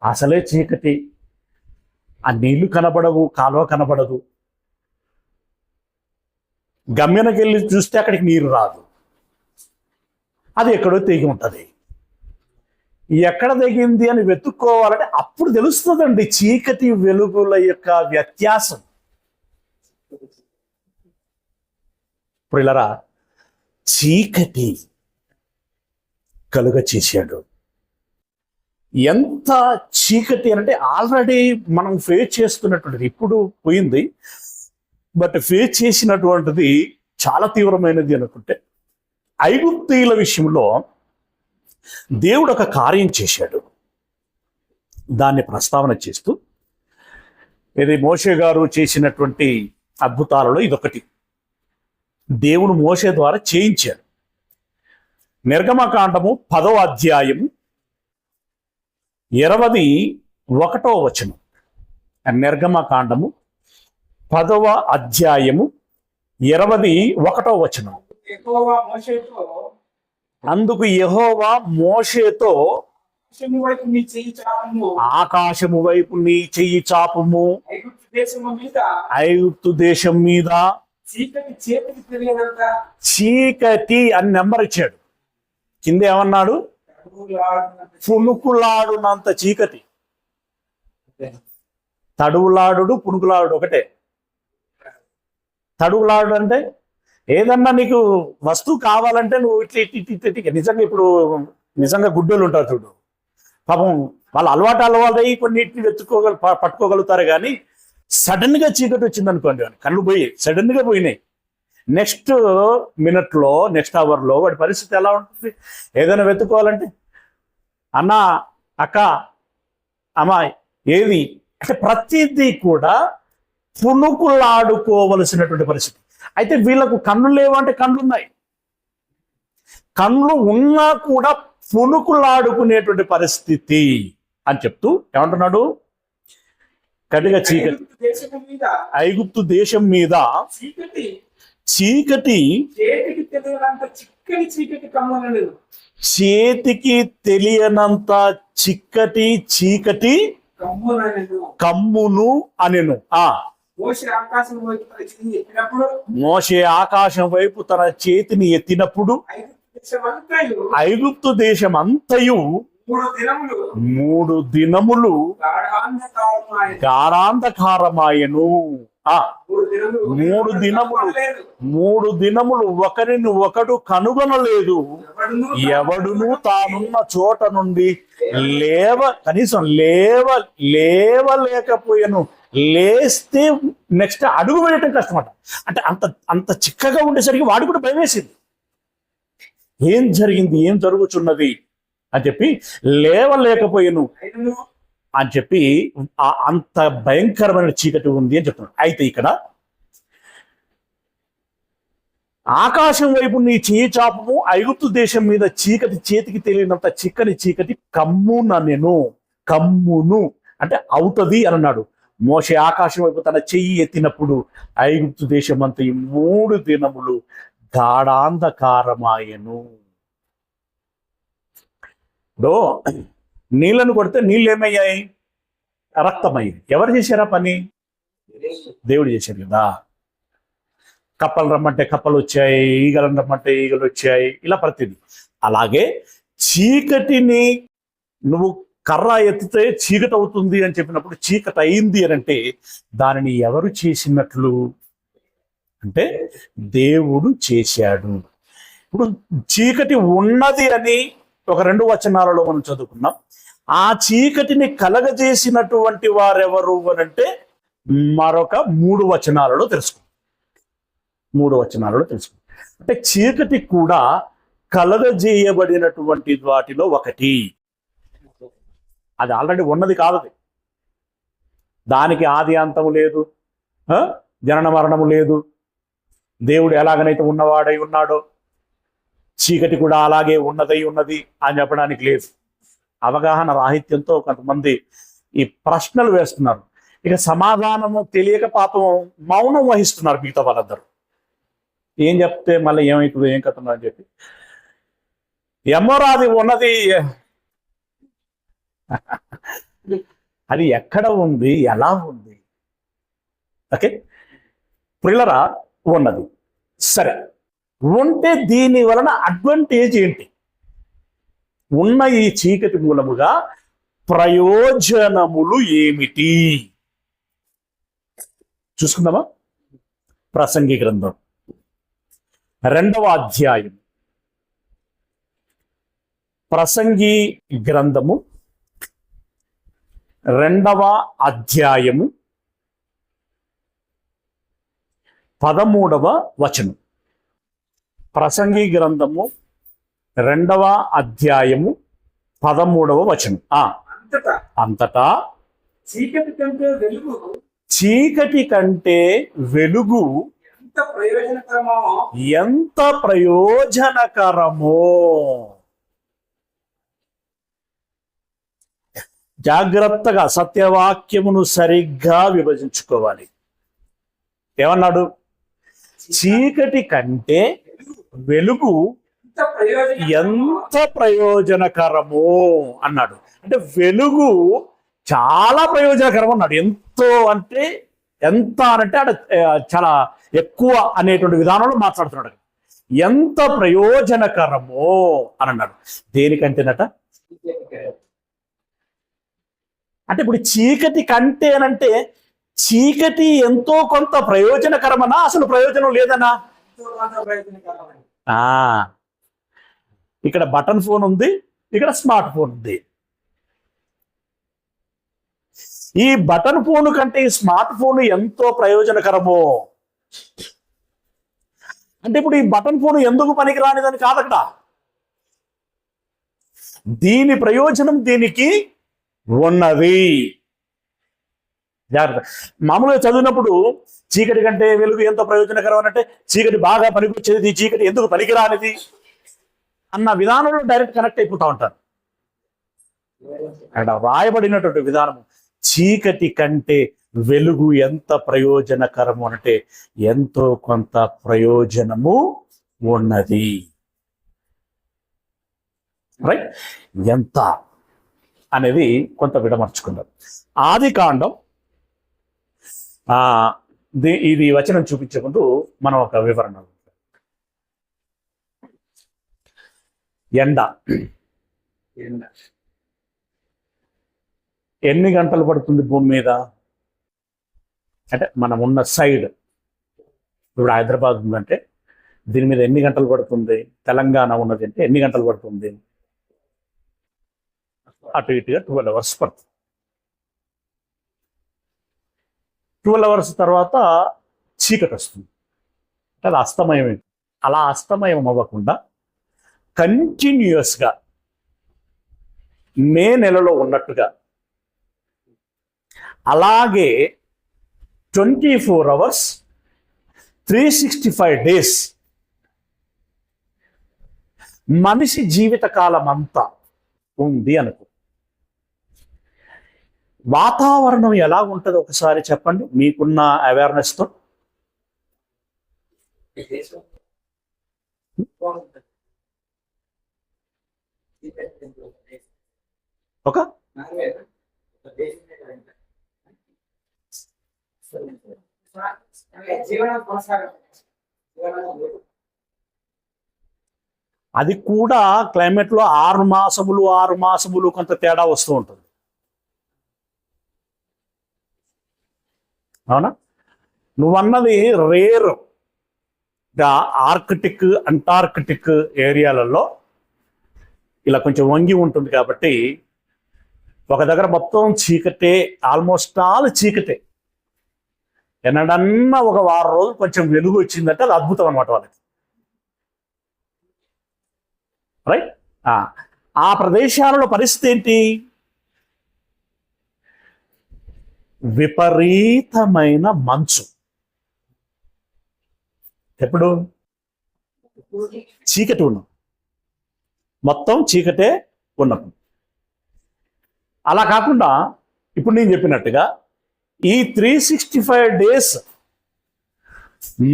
అసలే చీకటి, ఆ నీళ్లు కనబడవు, కాలువ కనబడదు. గమ్యానికి వెళ్ళి చూస్తే అక్కడికి నీరు రాదు, అది ఎక్కడో తెగి ఉంటుంది. ఎక్కడ తెగింది అని వెతుక్కోవాలంటే అప్పుడు తెలుస్తుందండి చీకటి వెలుగుల యొక్క వ్యత్యాసం. ఇప్పుడు ఇలా చీకటి కలుగ చేశాడు. ఎంత చీకటి అంటే ఆల్రెడీ మనం ఫేస్ చేస్తున్నటువంటిది, ఇప్పుడు పోయింది, బట్ ఫేస్ చేసినటువంటిది చాలా తీవ్రమైనది అనుకుంటే, ఐగుప్తీయుల విషయంలో దేవుడు ఒక కార్యం చేశాడు. దాన్ని ప్రస్తావన చేస్తూ, ఇది మోషే గారు చేసినటువంటి అద్భుతాలలో ఇదొకటి. దేవుడు మోషే ద్వారా చేయించాడు. నిర్గమకాండము 10వ అధ్యాయము 21వ వచనం. నిర్గమకాండము 10వ అధ్యాయము 21వ వచనం. యెహోవా మోషేతో అందుకు యెహోవా మోషేతో ఆకాశము వైపు నీ చెయ్యి చాపుము, ఆకాశము వైపు నీ చెయ్యి చాపుము, ఐగుప్తు దేశము మీద ఐగుప్తు దేశం మీద చీకటి చేతికి తెలియనంత చీకటి అని నెంబర్ ఇచ్చాడు. కింద ఏమన్నాడు? పుణుకులాడునంత చీకటి. తడువులాడు పుణుకులాడు ఒకటే. తడువులాడు అంటే ఏదన్నా నీకు వస్తువు కావాలంటే నువ్వు ఇట్లా నిజంగా ఇప్పుడు నిజంగా గుడ్డోళ్ళు ఉంటారు చూడు, పాపం వాళ్ళ అలవాటయ్యి కొన్నిటిని పట్టుకోగలుగుతారు. కానీ సడన్ గా చీకటి వచ్చింది అనుకోండి, కళ్ళు పోయి సడన్ గా పోయినాయి. నెక్స్ట్ మినిట్లో నెక్స్ట్ అవర్లో వాడి పరిస్థితి ఎలా ఉంటుంది? ఏదైనా వెతుక్కోవాలంటే అన్న, అక్క, అమ్మాయి, ఏది అంటే ప్రతిదీ కూడా పుణుకులాడుకోవలసినటువంటి పరిస్థితి. అయితే వీళ్ళకు కళ్ళు లేవంటే కళ్ళు ఉన్నాయి, కళ్ళు ఉన్నా కూడా పుణుకులాడుకునేటువంటి పరిస్థితి అని చెప్తూ ఏమంటున్నాడు? కటిగా చీకటి, ఐగుప్తు దేశం మీద చీకటి చీకటి చేతికి తెలియనంత చిక్కని చీకటి కమ్మనలేదు. చేతికి తెలియనంత చిక్కటి చీకటి కమ్మును అనెను. మోషే ఆకాశం వైపు తన చెయ్యి ఎత్తినప్పుడు మోషే ఆకాశం వైపు తన చేతిని ఎత్తినప్పుడు ఐగుప్తు దేశం అంతయు 3 దినములు గాఢాంధకారమాయెను. 3 దినములు ఒకరిని ఒకడు కనుగొనలేదు. ఎవడును తానున్న చోట నుండి కనీసం లేవలేకపోయాను. లేస్తే నెక్స్ట్ అడుగు వేయటం కష్టమట. అంటే అంత చిక్కగా ఉండేసరికి వాడు కూడా భయం వేసింది. ఏం జరిగింది, ఏం జరుగుతున్నది అని చెప్పి లేవలేకపోయాను అని చెప్పి అంత భయంకరమైన చీకటి ఉంది అని చెప్తున్నాడు. అయితే ఇక్కడ ఆకాశం వైపు నీ చేయి చాపము, ఐగుప్తు దేశం మీద చీకటి చేతికి తెలియనంత చిక్కని చీకటి కమ్మును అంటే అవుతుంది అని అన్నాడు. మోషే ఆకాశం వైపు తన చెయ్యి ఎత్తినప్పుడు ఐగుప్తు దేశం అంతా 3 దినములు గాఢాంధకారమాయెను. నీళ్లను కొడితే నీళ్ళు ఏమయ్యాయి? రక్తమయ్యాయి. ఎవరు చేశారా పని? దేవుడు చేశారు కదా. కప్పలు రమ్మంటే కప్పలు వచ్చాయి, ఈగలను రమ్మంటే ఈగలు వచ్చాయి, ఇలా ప్రతిదీ. అలాగే చీకటిని నువ్వు కర్ర ఎత్తితే చీకటి అవుతుంది అని చెప్పినప్పుడు చీకటి అయింది అని అంటే దానిని ఎవరు చేసినట్లు అంటే దేవుడు చేశాడు. ఇప్పుడు చీకటి ఉన్నది అని ఒక 2 వచనాలలో మనం చదువుకున్నాం. ఆ చీకటిని కలగజేసినటువంటి వారెవరు అని అంటే మరొక 3 వచనాలలో తెలుసుకుంటాం. 3 వచనాలలో తెలుసుకుంటాం. అంటే చీకటి కూడా కలగజేయబడినటువంటి వాటిలో ఒకటి. అది ఆల్రెడీ ఉన్నది కాదు. దానికి ఆది అంతము లేదు, జనన మరణము లేదు. దేవుడు ఎలాగనైతే ఉన్నవాడై ఉన్నాడో చీకటి కూడా అలాగే ఉన్నది అని చెప్పడానికి లేదు. అవగాహన రాహిత్యంతో కొంతమంది ఈ ప్రశ్నలు వేస్తున్నారు. ఇక సమాధానము తెలియక పాపం మౌనం వహిస్తున్నారు మిగతా వాళ్ళందరూ. ఏం చెప్తే మళ్ళీ ఏమవుతుందో ఏం కథనో అని చెప్పి ఎమ్మరాది ఉన్నది. అది ఎక్కడ ఉంది, ఎలా ఉంది? ఓకే ప్రిల్లరా, ఉన్నది. సరే, ఉంటే దీని వలన అడ్వాంటేజ్ ఏంటి? ఉన్న ఈ చీకటి మూలముగా ప్రయోజనములు ఏమిటి చూసుకుందామా? ప్రసంగి గ్రంథం 2వ అధ్యాయం. ప్రసంగి గ్రంథము 2వ అధ్యాయము 13వ వచనం. ప్రసంగి గ్రంథము 2వ అధ్యాయము 13వ వచనం. అంతటా చీకటి కంటే వెలుగు ఎంత ప్రయోజనకరమో. జాగ్రత్తగా సత్యవాక్యమును సరిగ్గా విభజించుకోవాలి. ఏమన్నాడు? చీకటి కంటే వెలుగు ఎంత ప్రయోజనకరము అన్నాడు. అంటే వెలుగు చాలా ప్రయోజనకరం అన్నాడు. ఎంతో అంటే ఎంత అనంటే అక్కడ చాలా ఎక్కువ అనేటువంటి విధానంలో మాట్లాడుతున్నాడు. ఎంత ప్రయోజనకరమో అని అన్నాడు. దేనికంటేనట? అంటే ఇప్పుడు చీకటి కంటే అనంటే చీకటి ఎంతో కొంత ప్రయోజనకరమనా, అసలు ప్రయోజనం లేదనా? ఇక్కడ బటన్ ఫోన్ ఉంది, ఇక్కడ స్మార్ట్ ఫోన్ ఉంది. ఈ బటన్ ఫోన్ కంటే ఈ స్మార్ట్ ఫోన్ ఎంతో ప్రయోజనకరమో. అంటే ఇప్పుడు ఈ బటన్ ఫోన్ ఎందుకు పనికిరానిదని కాదు అక్కడ. దీని ప్రయోజనం దీనికి ఉన్నది. జాగ్రత్త. మామూలుగా చదివినప్పుడు చీకటి కంటే వెలుగు ఎంతో ప్రయోజనకరం అంటే చీకటి బాగా పనికొచ్చేది, చీకటి ఎందుకు పనికిరానిది అన్న విధానంలో డైరెక్ట్ కనెక్ట్ అయిపోతా ఉంటారు. అక్కడ రాయబడినటువంటి విధానము చీకటి కంటే వెలుగు ఎంత ప్రయోజనకరము అంటే ఎంతో కొంత ప్రయోజనము ఉన్నది. రైట్? ఎంత అనేది కొంత విడమర్చుకున్నారు. ఆది కాండం ఇది వచనం చూపించే ముందు మనం ఒక వివరణ. ఎండ ఎన్ని గంటలు పడుతుంది భూమి మీద? అంటే మనం ఉన్న సైడ్, ఇప్పుడు హైదరాబాద్ ఉందంటే దీని మీద ఎన్ని గంటలు పడుతుంది? తెలంగాణ ఉన్నది అంటే ఎన్ని గంటలు పడుతుంది? అటు ఇటుగా 12 అవర్స్ పడుతుంది. 12 అవర్స్ తర్వాత చీకటి వస్తుంది. అది అస్తమయం. అలా అస్తమయం అవ్వకుండా కంటిన్యూస్గా మే నెలలో ఉన్నట్టుగా అలాగే 24 అవర్స్ 365 డేస్ మనిషి జీవితకాలం అంతా ఉంది అనుకో. వాతావరణం ఎలా ఉంటుంది ఒకసారి చెప్పండి మీకున్న అవేర్నెస్తో. ఒక అది కూడా క్లైమేట్ లో 6 మాసములు కొంత తేడా వస్తూ ఉంటుంది. అవునా? నువ్వన్నది రేర్. ఆర్కిటిక్, అంటార్కిటిక్ ఏరియాలలో ఇలా కొంచెం వంగి ఉంటుంది కాబట్టి ఒక దగ్గర మొత్తం చీకటే, ఆల్మోస్ట్ ఆల్ చీకటే. ఎన్నడన్నా ఒక వారం రోజులు కొంచెం వెలుగు వచ్చిందంటే అది అద్భుతం అనమాట వాళ్ళకి. రైట్? ఆ ప్రదేశాలలో పరిస్థితి ఏంటి? విపరీతమైన మంచు. ఎప్పుడు చీకటి ఉన్నాం, మొత్తం చీకటే ఉన్నప్పుడు. అలా కాకుండా ఇప్పుడు నేను చెప్పినట్టుగా ఈ 365 డేస్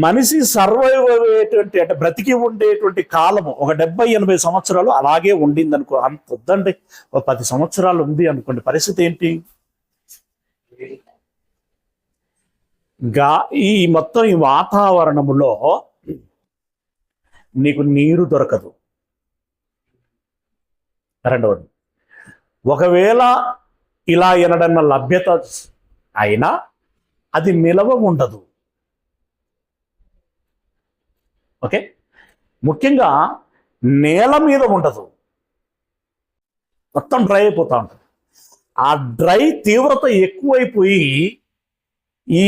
మనిషి సర్వైవ్ అయ్యేటువంటి, అంటే బ్రతికి ఉండేటువంటి కాలము ఒక 70-80 సంవత్సరాలు అలాగే ఉండింది అనుకో. అంత వద్దండి, ఒక 10 సంవత్సరాలు ఉంది అనుకోండి, పరిస్థితి ఏంటి? ఈ మొత్తం ఈ వాతావరణములో నీకు నీరు దొరకదు. రెండవది, ఒకవేళ ఇలా ఎనడన్న లభ్యత అయినా అది నిలవ ఉండదు. ఓకే? ముఖ్యంగా నేల మీద ఉండదు, మొత్తం డ్రై అయిపోతూ ఉంటుంది. ఆ డ్రై తీవ్రత ఎక్కువైపోయి ఈ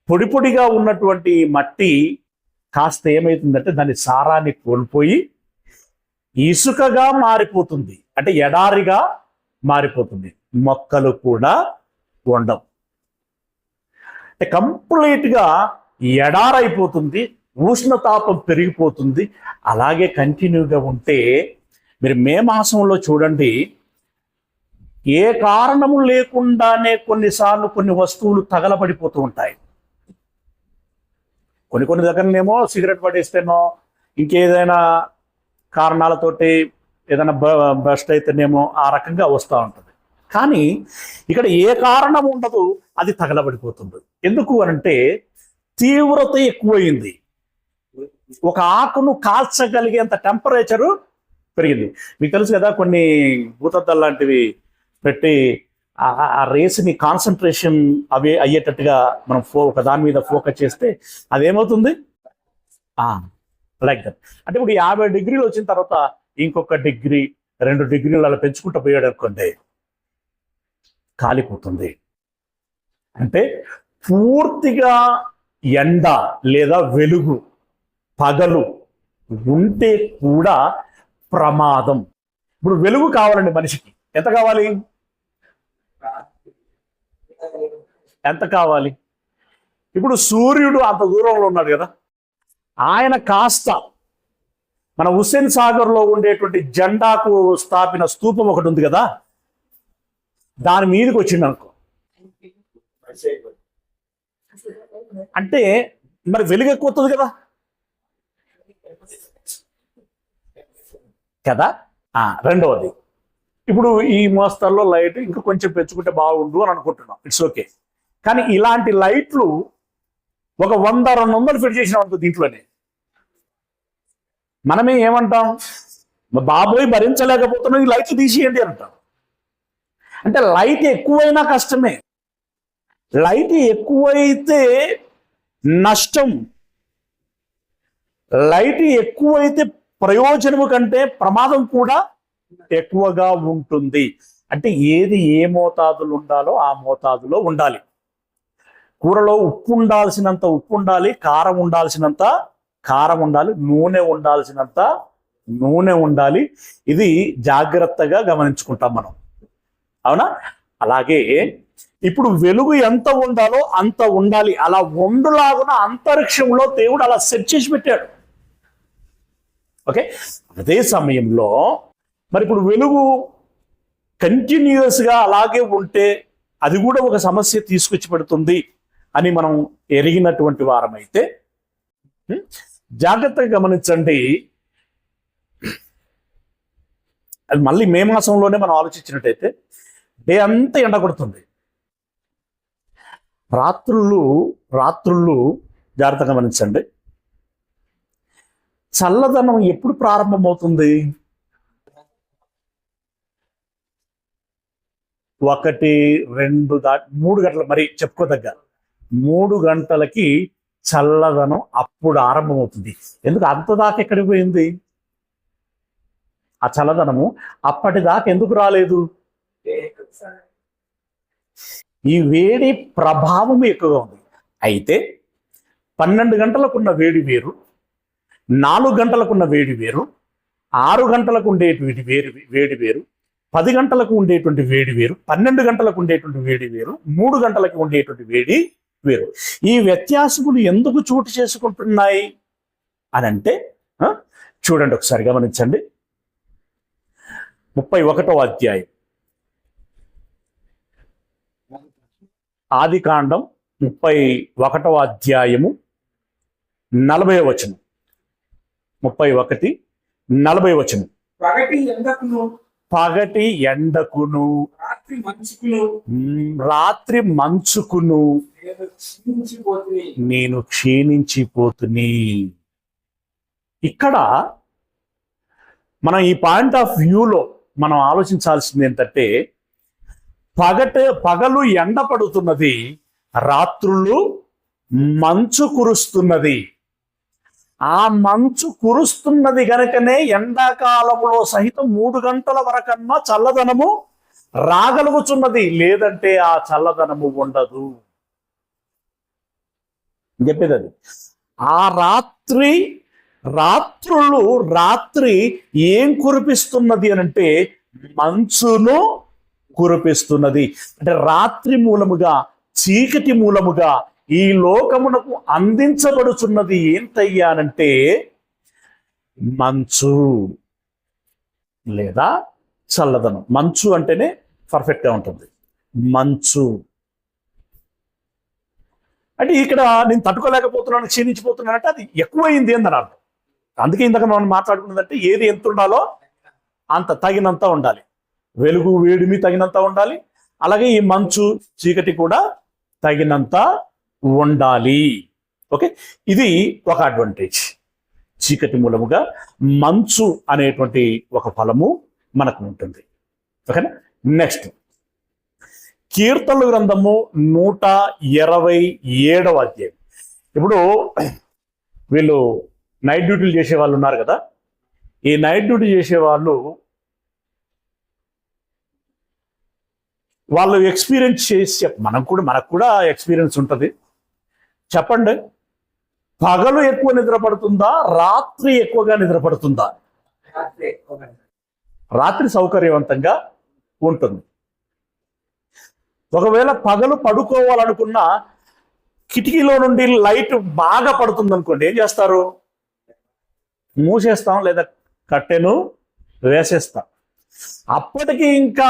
పొడి పొడిగా ఉన్నటువంటి మట్టి కాస్త ఏమవుతుందంటే దాని సారాన్ని కోల్పోయి ఇసుకగా మారిపోతుంది, అంటే ఎడారిగా మారిపోతుంది. మొక్కలు కూడా ఉండవు, అంటే కంప్లీట్గా ఎడారైపోతుంది, ఉష్ణతాపం పెరిగిపోతుంది. అలాగే కంటిన్యూగా ఉంటే మీరు మే మాసంలో చూడండి, ఏ కారణము లేకుండానే కొన్నిసార్లు కొన్ని వస్తువులు తగలబడిపోతూ ఉంటాయి. కొన్ని దగ్గరనేమో సిగరెట్ పడేస్తేనో ఇంకేదైనా కారణాలతోటి ఏదైనా బస్ట్ అయితేనేమో ఆ రకంగా వస్తూ ఉంటుంది. కానీ ఇక్కడ ఏ కారణం ఉండదు, అది తగలబడిపోతుంది. ఎందుకు అనంటే తీవ్రత ఎక్కువైంది. ఒక ఆకును కాల్చగలిగేంత టెంపరేచరు పెరిగింది. మీకు తెలుసు కదా, కొన్ని భూతద్దలు లాంటివి పెట్టి ఆ రేస్ని కాన్సన్ట్రేషన్ అవి అయ్యేటట్టుగా మనం ఒక దాని మీద ఫోకస్ చేస్తే అదేమవుతుంది, లైక్ దట్. అంటే ఇప్పుడు 50 డిగ్రీలు వచ్చిన తర్వాత ఇంకొక డిగ్రీ 2 డిగ్రీలు అలా పెంచుకుంటూ పోయాడు అనుకోండి, కాలిపోతుంది. అంటే పూర్తిగా ఎండ లేదా వెలుగు పగలు ఉంటే కూడా ప్రమాదం. ఇప్పుడు వెలుగు కావాలండి మనిషికి, ఎంత కావాలి, ఎంత కావాలి? ఇప్పుడు సూర్యుడు అంత దూరంలో ఉన్నాడు కదా, ఆయన కాస్త మన హుస్సేన్ సాగర్లో ఉండేటువంటి జెండాకు స్థాపిన స్తూపం ఒకటి ఉంది కదా, దాని మీదకి వచ్చింది అనుకో, అంటే మరి వెలుగు ఎక్కువ వస్తుంది కదా కదా. రెండవది, ఇప్పుడు ఈ మోస్తరులో లైట్ ఇంకా కొంచెం పెంచుకుంటే బాగుండు అని అనుకుంటున్నాం, ఇట్స్ ఓకే. కానీ ఇలాంటి లైట్లు ఒక 100-200 ఫిట్ చేసినాం అనుకో, దీంట్లోనే మనమే ఏమంటాం, బాబోయ్ భరించలేకపోతున్నాం, ఈ లైట్లు తీసేయండి అంటాం. అంటే లైట్ ఎక్కువైనా కష్టమే, లైట్ ఎక్కువైతే నష్టం, లైట్ ఎక్కువైతే ప్రయోజనము కంటే ప్రమాదం కూడా ఎక్కువగా ఉంటుంది. అంటే ఏది ఏ మోతాదులు ఉండాలో ఆ మోతాదులో ఉండాలి. కూరలో ఉప్పు ఉండాల్సినంత ఉప్పు ఉండాలి, కారం ఉండాల్సినంత కారం ఉండాలి, నూనె ఉండాల్సినంత నూనె ఉండాలి. ఇది జాగ్రత్తగా గమనించుకుంటాం మనం, అవునా? అలాగే ఇప్పుడు వెలుగు ఎంత ఉండాలో అంత ఉండాలి. అలా వండులాగున అంతరిక్షంలో దేవుడు అలా సెట్ చేసి పెట్టాడు. ఓకే, అదే సమయంలో మరి ఇప్పుడు వెలుగు కంటిన్యూస్గా అలాగే ఉంటే అది కూడా ఒక సమస్య తీసుకొచ్చి పెడుతుంది అని మనం ఎరిగినటువంటి వారమైతే జాగ్రత్తగా గమనించండి. అది మళ్ళీ మే మాసంలోనే మనం ఆలోచించినట్టయితే డే అంతా ఎండ కొడుతుంది, రాత్రుళ్ళు జాగ్రత్తగా గమనించండి. చల్లదనం ఎప్పుడు ప్రారంభమవుతుంది? 1, 2 3 గంటలు, మరి చెప్పుకోదగ్గ 3 గంటలకి చల్లదనం అప్పుడు ఆరంభమవుతుంది. ఎందుకు అంత దాకా ఎక్కడికి పోయింది ఆ చల్లదనము? అప్పటిదాకా ఎందుకు రాలేదు? ఈ వేడి ప్రభావం ఎక్కువగా ఉంది. అయితే 12 గంటలకున్న వేడి వేరు, 4 గంటలకున్న వేడి వేరు, 6 గంటలకు ఉండేటువంటి వేడి వేరు, 10 గంటలకు ఉండేటువంటి వేడి వేరు, 12 గంటలకు ఉండేటువంటి వేడి వేరు, 3 గంటలకు ఉండేటువంటి వేడి వేరు. ఈ వ్యత్యాసములు ఎందుకు చోటు చేసుకుంటున్నాయి అని అంటే చూడండి, ఒకసారి గమనించండి. 31వ అధ్యాయం ఆదికాండం 31వ అధ్యాయము 40వ వచనం. 31:40 వచనం. పగటి ఎండకును రాత్రి మంచుకును నేను క్షీణించిపోతుని. ఇక్కడ మనం ఈ పాయింట్ ఆఫ్ వ్యూలో మనం ఆలోచించాల్సింది ఏంటంటే, పగలు ఎండ పడుతున్నది, రాత్రులు మంచు కురుస్తున్నది. ఆ మంచు కురుస్తున్నది గనుకనే ఎండాకాలంలో సహితం 3 గంటల వరకన్నా చల్లదనము రాగలుగుతున్నది, లేదంటే ఆ చల్లదనము ఉండదు చెప్పేది అది. ఆ రాత్రి ఏం కురిపిస్తున్నది అనంటే మంచును కురిపిస్తున్నది. అంటే రాత్రి మూలముగా, చీకటి మూలముగా ఈ లోకమునకు అందించబడుచున్నది ఏంటయ్యానంటే మంచు లేదా చల్లదనం. మంచు అంటేనే పర్ఫెక్ట్గా ఉంటుంది. మంచు అంటే ఇక్కడ నేను తట్టుకోలేకపోతున్నాను, క్షీణించిపోతున్నాను అంటే అది ఎక్కువైంది అని అర్థం. అందుకే ఇందాక మనం మాట్లాడుకున్నదంటే ఏది ఎంత ఉండాలో అంత తగినంత ఉండాలి. వెలుగు వేడిమి తగినంత ఉండాలి, అలాగే ఈ మంచు చీకటి కూడా తగినంత ఉండాలి. ఓకే, ఇది ఒక అడ్వాంటేజ్. చీకటి మూలముగా మంచు అనేటువంటి ఒక ఫలము మనకు ఉంటుంది. ఓకేనా. నెక్స్ట్ కీర్తనల గ్రంథము 127వ అధ్యాయం. ఇప్పుడు వీళ్ళు నైట్ డ్యూటీలు చేసే వాళ్ళు ఉన్నారు కదా, ఈ నైట్ డ్యూటీ చేసే వాళ్ళు ఎక్స్పీరియన్స్ చేసి మనకు కూడా ఎక్స్పీరియన్స్ ఉంటుంది. చెప్పండి, పగలు ఎక్కువ నిద్ర పడుతుందా, రాత్రి ఎక్కువగా నిద్ర పడుతుందా? రాత్రి సౌకర్యవంతంగా ఉంటుంది. ఒకవేళ పగలు పడుకోవాలనుకున్నా కిటికీలో నుండి లైట్ బాగా పడుతుంది అనుకోండి, ఏం చేస్తారు? మూసేస్తాం లేదా కట్టెను వేసేస్తాం. అప్పటికి ఇంకా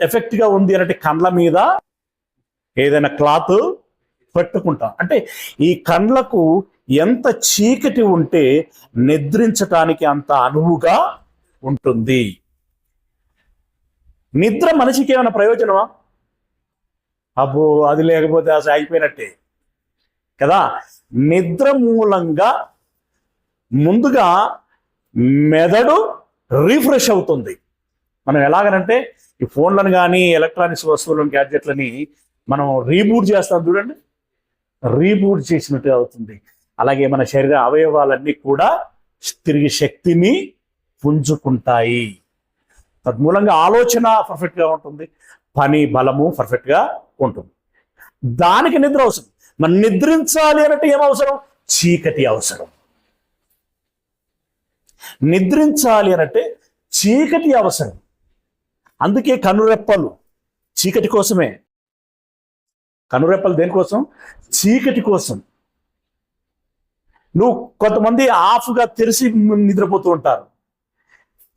ఎఫెక్ట్గా ఉంది అంటే కండ్ల మీద ఏదైనా క్లాత్ పెట్టుకుంటాం. అంటే ఈ కండ్లకు ఎంత చీకటి ఉంటే నిద్రించటానికి అంత అనువుగా ఉంటుంది. నిద్ర మనిషికి ఏమైనా ప్రయోజనమా? అబ్బో, అది లేకపోతే అసలు అయిపోయినట్టే కదా. నిద్ర మూలంగా ముందుగా మెదడు రీఫ్రెష్ అవుతుంది. మనం ఎలాగనంటే ఈ ఫోన్లను కానీ ఎలక్ట్రానిక్స్ వస్తువులను గ్యాడ్జెట్లని మనం రీబూట్ చేస్తాం చూడండి, రీబూట్ చేసినట్టు అవుతుంది. అలాగే మన శరీర అవయవాలన్నీ కూడా తిరిగి శక్తిని పుంజుకుంటాయి. తద్మూలంగా ఆలోచన పర్ఫెక్ట్గా ఉంటుంది, పని బలము పర్ఫెక్ట్గా ఉంటుంది. దానికి నిద్ర అవసరం. మనం నిద్రించాలి అంటే ఏం అవసరం? చీకటి అవసరం. నిద్రించాలి అంటే చీకటి అవసరం. అందుకే కనురెప్పలు చీకటి కోసమే. కనురెప్పలు దేనికోసం? చీకటి కోసం. నువ్వు కొంతమంది ఆఫ్గా తెరిచి నిద్రపోతూ ఉంటారు.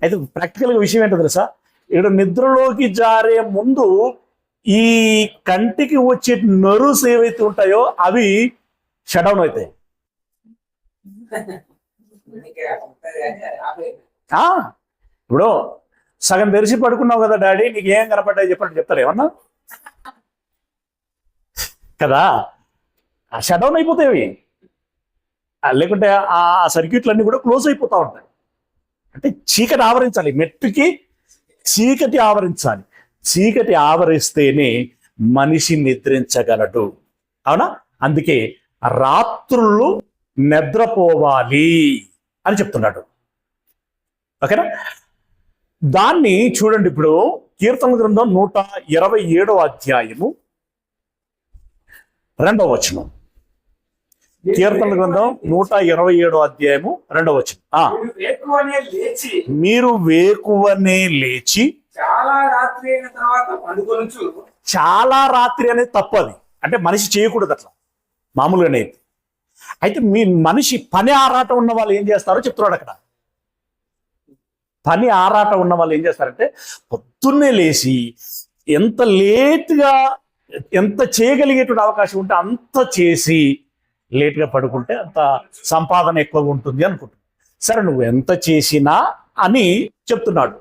అయితే ప్రాక్టికల్గా విషయం ఏంటో తెలుసా? ఇక్కడ నిద్రలోకి జారే ముందు ఈ కంటికి వచ్చే నర్వ్స్ ఏవైతే ఉంటాయో అవి షట్ డౌన్ అవుతాయి. ఇప్పుడు సగం తెరిచి పడుకున్నావు కదా డాడీ, నీకు ఏం కనపడ్డాయి చెప్పండి, చెప్తారు ఏమన్నా కదా? షట్ డౌన్ అయిపోతాయి. లేకుంటే ఆ సర్క్యూట్లన్నీ కూడా క్లోజ్ అయిపోతూ ఉంటాయి. అంటే చీకటి ఆవరించాలి, మెట్టుకి చీకటి ఆవరించాలి. చీకటి ఆవరిస్తేనే మనిషి నిద్రించగలడు. అవునా? అందుకే రాత్రులు నిద్రపోవాలి అని చెప్తున్నాడు. ఓకేనా? దాన్ని చూడండి. ఇప్పుడు కీర్తన గ్రంథం 127వ అధ్యాయము 2వ వచనం. కీర్తన గ్రంథం 127వ అధ్యాయము 2వ వచనం. మీరు వేకువనే లేచి చాలా రాత్రి అయిన తర్వాత పండుకొనుచు. చాలా రాత్రి అనేది తప్పది, అంటే మనిషి చేయకూడదు అట్లా మామూలుగానే. అయితే మీ మనిషి పని ఆరాట ఉన్న వాళ్ళు ఏం చేస్తారో చెప్తున్నాడు అక్కడ. పని ఆరాట ఉన్న వాళ్ళు ఏం చేస్తారంటే పొద్దున్నే లేచి ఎంత లేట్గా ఎంత చేయగలిగేటువంటి అవకాశం ఉంటే అంత చేసి లేట్గా పడుకుంటే అంత సంపాదన ఎక్కువగా ఉంటుంది అనుకుంటున్నాడు. సరే, నువ్వు ఎంత చేసినా అని చెప్తున్నాడు.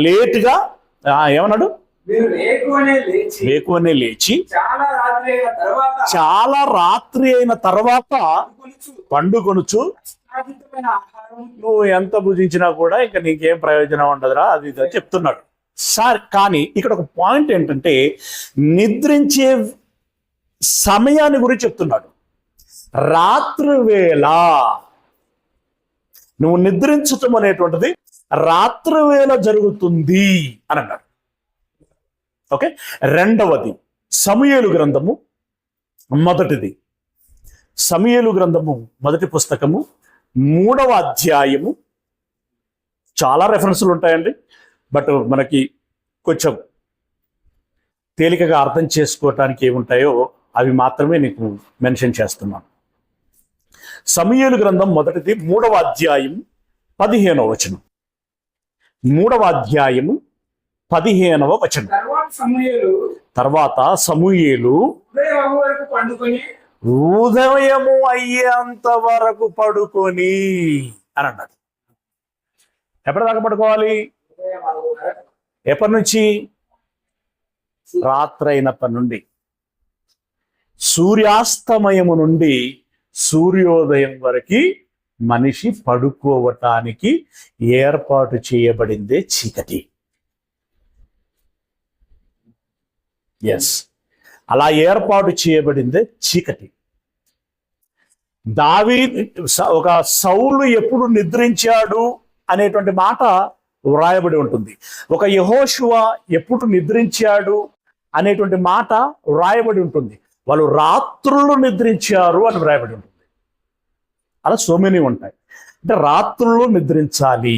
లేట్గా ఏమన్నాడు? వేకువనే లేచి చాలా రాత్రి అయిన తర్వాత పండుకొనుచు. నువ్వు ఎంత భుజించినా కూడా ఇంకా నీకేం ప్రయోజనం ఉండదురా, అది ఇది అని చెప్తున్నాడు. సార్, కానీ ఇక్కడ ఒక పాయింట్ ఏంటంటే నిద్రించే సమయాన్ని గురించి చెప్తున్నాడు. రాత్రి వేళ నువ్వు నిద్రించటం అనేటువంటిది రాత్రి వేళ జరుగుతుంది అని అన్నాడు. ఓకే. రెండవది సమూయేలు గ్రంథము మొదటిది. సమూయేలు గ్రంథము మొదటి పుస్తకము 3వ అధ్యాయము. చాలా రెఫరెన్సులు ఉంటాయండి, బట్ మనకి కొంచెం తేలికగా అర్థం చేసుకోవటానికి ఏముంటాయో అవి మాత్రమే నీకు మెన్షన్ చేస్తున్నాను. సమూయేలు గ్రంథం మొదటిది 3వ అధ్యాయం 15వ వచనం. 3వ అధ్యాయము 15వ వచనం. తర్వాత సమూయేలు పండుకొని ఉదయము అయ్యేంత వరకు పడుకొని అని అన్నాడు. ఎప్పటిదాకా పడుకోవాలి? ఎప్పటి నుంచి? రాత్రి అయినప్పటి నుండి, సూర్యాస్తమయము నుండి సూర్యోదయం వరకు మనిషి పడుకోవటానికి ఏర్పాటు చేయబడిందే చీకటి. ఎస్, అలా ఏర్పాటు చేయబడిందే చీకటి. ఒక సౌలు ఎప్పుడు నిద్రించాడు అనేటువంటి మాట వ్రాయబడి ఉంటుంది. ఒక యెహోషువ ఎప్పుడు నిద్రించాడు అనేటువంటి మాట వ్రాయబడి ఉంటుంది. వాళ్ళు రాత్రులు నిద్రించారు అని వ్రాయబడి ఉంటుంది. అలా సో మెనీ ఉంటాయి. అంటే రాత్రుల్లో నిద్రించాలి.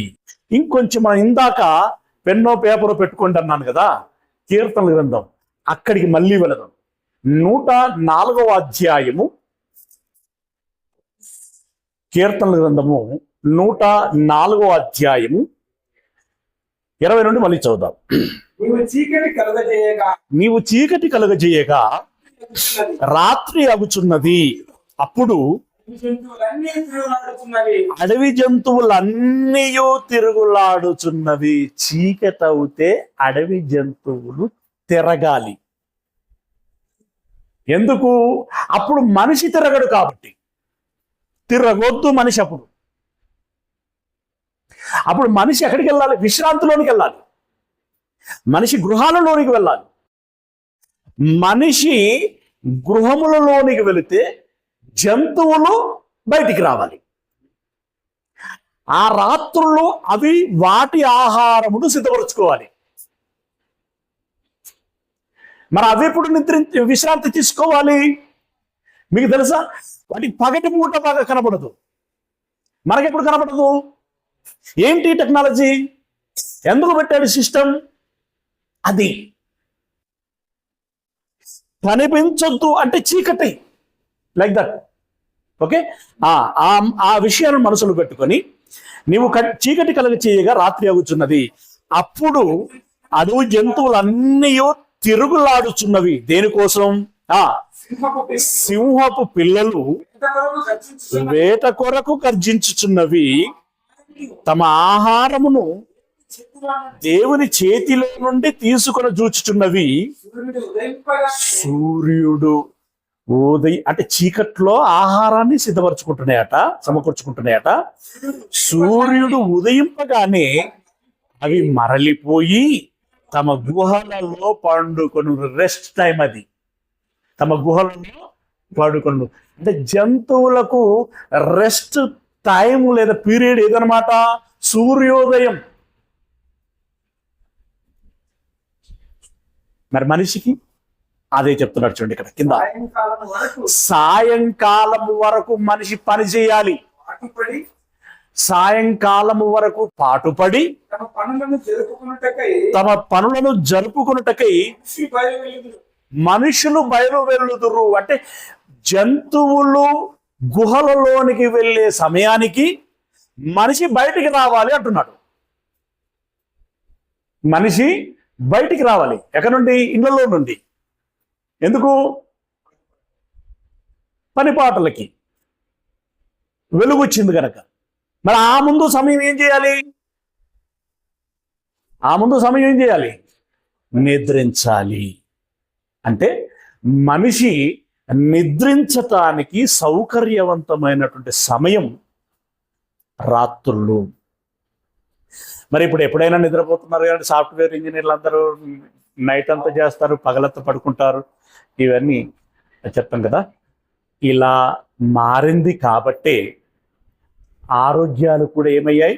ఇంకొంచెం మనం ఇందాక పెన్నో పేపరో పెట్టుకోండి అన్నాను కదా, కీర్తనల గ్రంథం, అక్కడికి మళ్ళీ వెళదాం. 104వ అధ్యాయము, కీర్తనల గ్రంథము 104వ అధ్యాయము 20 నుండి మళ్ళీ చదువుదాం. నీవు చీకటి కలుగజేయగా రాత్రి అగుచున్నది, అప్పుడు అడవి జంతువులన్నీ తిరుగులాడుచున్నవి. చీకటి అవుతే అడవి జంతువులు తిరగాలి. ఎందుకు? అప్పుడు మనిషి తిరగడు కాబట్టి. తిరగొద్దు మనిషి. అప్పుడు మనిషి ఎక్కడికి వెళ్ళాలి? విశ్రాంతిలోనికి వెళ్ళాలి. మనిషి గృహాలలోనికి వెళ్ళాలి. మనిషి గృహములలోనికి వెళితే జంతువులు బయటికి రావాలి. ఆ రాత్రులు అవి వాటి ఆహారమును సిద్ధపరచుకోవాలి. మరి అవి ఎప్పుడు విశ్రాంతి తీసుకోవాలి? మీకు తెలుసా? వాటికి పగటి పూట బాగా కనపడదు, మనకెప్పుడు కనపడదు. ఏంటి టెక్నాలజీ? ఎందుకు పెట్టాడు సిస్టమ్? అది కనిపించొద్దు అంటే చీకటి, లైక్ దట్. ఓకే, ఆ విషయాలను మనసులో పెట్టుకొని నీవు చీకటి కలుగ చేయగా రాత్రి అగుచున్నది, అప్పుడు అడవి జంతువులన్నీ తిరుగులాడుచున్నవి. దేనికోసం? సింహపు పిల్లలు వేట కొరకు గర్జించుచున్నవి, తమ ఆహారమును దేవుని చేతిలో నుండి తీసుకొని చూచుచున్నవి. సూర్యుడు ఉదయం అంటే చీకట్లో ఆహారాన్ని సిద్ధపరచుకుంటున్నాయట, సమకూర్చుకుంటున్నాయట. సూర్యుడు ఉదయింపగానే అవి మరలిపోయి తమ గుహలలో పండుకొను. రెస్ట్ టైం అది. తమ గుహలలో పండుకొను. అంటే జంతువులకు రెస్ట్ టైం లేదా పీరియడ్ ఏదనమాట? సూర్యోదయం. మరి మనిషికి అదే చెప్తున్నాడు చూడండి ఇక్కడ కింద. సాయంకాలం వరకు మనిషి పని చేయాలి. సాయంకాలం వరకు పాటుపడి తమ పనులను జరుపుకున్నటకై మనుషులు బయలు వెళ్ళుదురు. అంటే జంతువులు గుహలలోనికి వెళ్ళే సమయానికి మనిషి బయటికి రావాలి అంటున్నాడు. మనిషి బయటికి రావాలి. ఎక్కడి నుండి? ఇళ్లలో నుండి. ఎందుకు? పనిపాటలకి. వెలుగు వచ్చింది కనుక. మరి ఆ ముందు సమయం ఏం చేయాలి? నిద్రించాలి. అంటే మనిషి నిద్రించటానికి సౌకర్యవంతమైనటువంటి సమయం రాత్రులు. మరి ఇప్పుడు ఎప్పుడైనా నిద్రపోతున్నారు కానీ సాఫ్ట్వేర్ ఇంజనీర్లు అందరూ నైట్ అంతా చేస్తారు, పగలంతా పడుకుంటారు. ఇవన్నీ చెప్తాం కదా. ఇలా మారింది కాబట్టే ఆరోగ్యాలు కూడా ఏమయ్యాయి?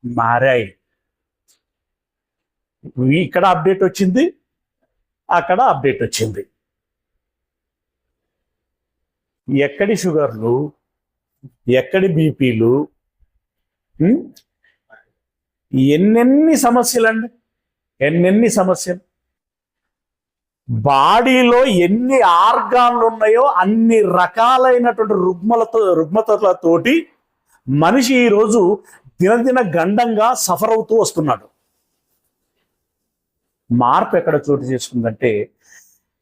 మారాయి. ఇక్కడ అప్డేట్ వచ్చింది, అక్కడ అప్డేట్ వచ్చింది. ఎక్కడి షుగర్లు, ఎక్కడి బీపీలు, ఎన్నెన్ని సమస్యలండి, ఎన్నెన్ని సమస్యలు. బాడీలో ఎన్ని ఆర్గాన్లు ఉన్నాయో అన్ని రకాలైనటువంటి రుగ్మతలతోటి మనిషి ఈరోజు దినదిన గండంగా సఫర్ అవుతూ వస్తున్నాడు. మార్పు ఎక్కడ చోటు చేసుకుందంటే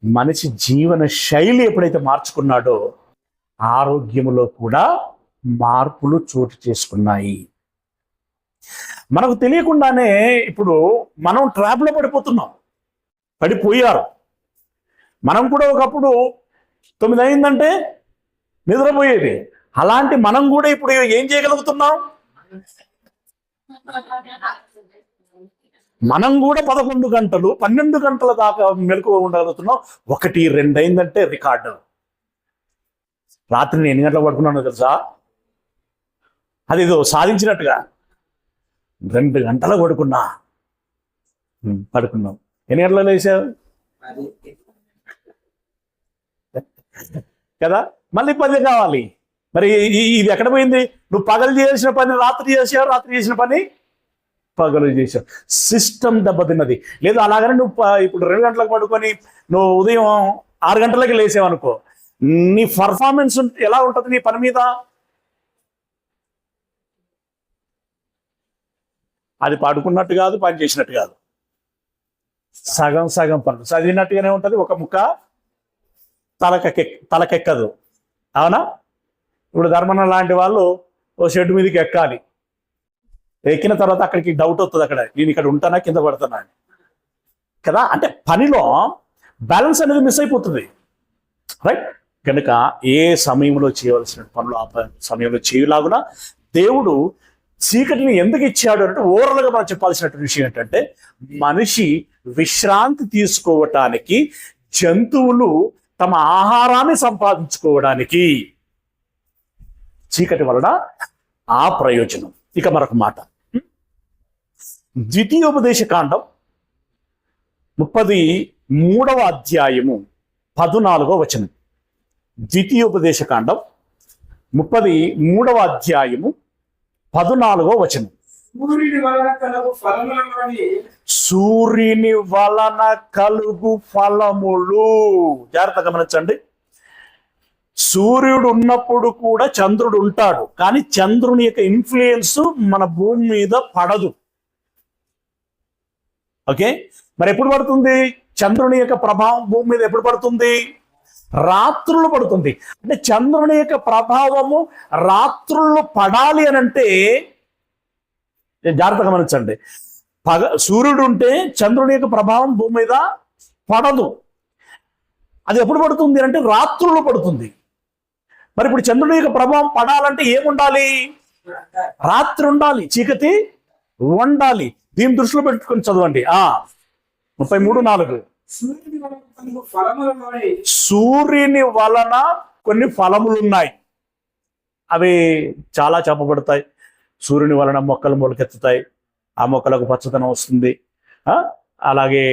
మనిషి జీవన శైలి ఎప్పుడైతే మార్చుకున్నాడో ఆరోగ్యములో కూడా మార్పులు చోటు చేసుకున్నాయి. మనకు తెలియకుండానే ఇప్పుడు మనం ట్రాప్లో పడిపోయారు. మనం కూడా ఒకప్పుడు 9 అయిందంటే నిద్రపోయేది. అలాంటి మనం కూడా ఇప్పుడు ఏం చేయగలుగుతున్నాం? మనం కూడా 11 గంటలు 12 గంటల దాకా మెలకువ ఉండగలుగుతున్నాం. 1, 2 అయిందంటే రికార్డు. రాత్రి నేను ఎన్ని గంటలకు పడుకున్నాను తెలుసా? అది ఏదో సాధించినట్టుగా 2 గంటలు పడుకున్నాం. ఎన్ని గంటలకు లేచావు కదా? మళ్ళీ 10 కావాలి. మరి ఇది ఎక్కడ పోయింది? నువ్వు పగలు చేసిన పని రాత్రి చేసావు, రాత్రి చేసిన పని పగలు చేసావు. సిస్టమ్ దెబ్బతిన్నది. లేదు అలాగనే నువ్వు ఇప్పుడు 2 గంటలకు పడుకొని నువ్వు ఉదయం 6 గంటలకి లేసావు అనుకో, నీ పర్ఫార్మెన్స్ ఎలా ఉంటుంది నీ పని మీద? అది పడుకున్నట్టు కాదు, పని చేసినట్టు కాదు. సగం సగం పనులు చదివినట్టుగానే ఉంటుంది. ఒక ముక్క తలకెక్కదు. అవునా? ఇప్పుడు ధర్మన్న లాంటి వాళ్ళు ఓ షెడ్ మీదకి ఎక్కాలి. ఎక్కిన తర్వాత అక్కడికి డౌట్ వస్తుంది, అక్కడ నేను ఇక్కడ ఉంటానా కింద పడుతున్నా అని కదా. అంటే పనిలో బ్యాలెన్స్ అనేది మిస్ అయిపోతుంది, రైట్? కనుక ఏ సమయంలో చేయవలసిన పనులు ఆ సమయంలో చేయలాగునా దేవుడు చీకటిని ఎందుకు ఇచ్చాడు అంటే ఓవరాల్గా మనం చెప్పాల్సినటువంటి విషయం ఏంటంటే, మనిషి విశ్రాంతి తీసుకోవటానికి, జంతువులు తమ ఆహారాన్ని సంపాదించుకోవడానికి చీకటి వలన ఆ ప్రయోజనం. ఇక మరొక మాట, ద్వితీయోపదేశకాండం 33వ అధ్యాయము 14వ వచనం. ద్వితీయోపదేశకాండం 33వ అధ్యాయము 14వ వచనం. సూర్యుని వలన కలుగు ఫలములు. జాగ్రత్తగా గమనించండి. సూర్యుడు ఉన్నప్పుడు కూడా చంద్రుడు ఉంటాడు, కానీ చంద్రుని యొక్క ఇన్ఫ్లుయెన్స్ మన భూమి మీద పడదు. ఓకే, మరి ఎప్పుడు పడుతుంది? చంద్రుని యొక్క ప్రభావం భూమి మీద ఎప్పుడు పడుతుంది? రాత్రులు పడుతుంది. అంటే చంద్రుని యొక్క ప్రభావము రాత్రులు పడాలి అని అంటే జాగ్రత్తగా గమనించండి. సూర్యుడు ఉంటే చంద్రుని యొక్క ప్రభావం భూమి మీద పడదు. అది ఎప్పుడు పడుతుంది అంటే రాత్రులు పడుతుంది. మరి ఇప్పుడు చంద్రుని యొక్క ప్రభావం పడాలంటే ఏముండాలి? రాత్రి ఉండాలి, చీకటి ఉండాలి. దీన్ని దృష్టిలో పెట్టుకొని చదవండి. 33:4. సూర్యుని వలన కొన్ని ఫలములు ఉన్నాయి, అవి చాలా చెప్పబడతాయి. సూర్యుని వలన మొక్కలు మొలకెత్తుతాయి, ఆ మొక్కలకు పచ్చదనం వస్తుంది. అలాగే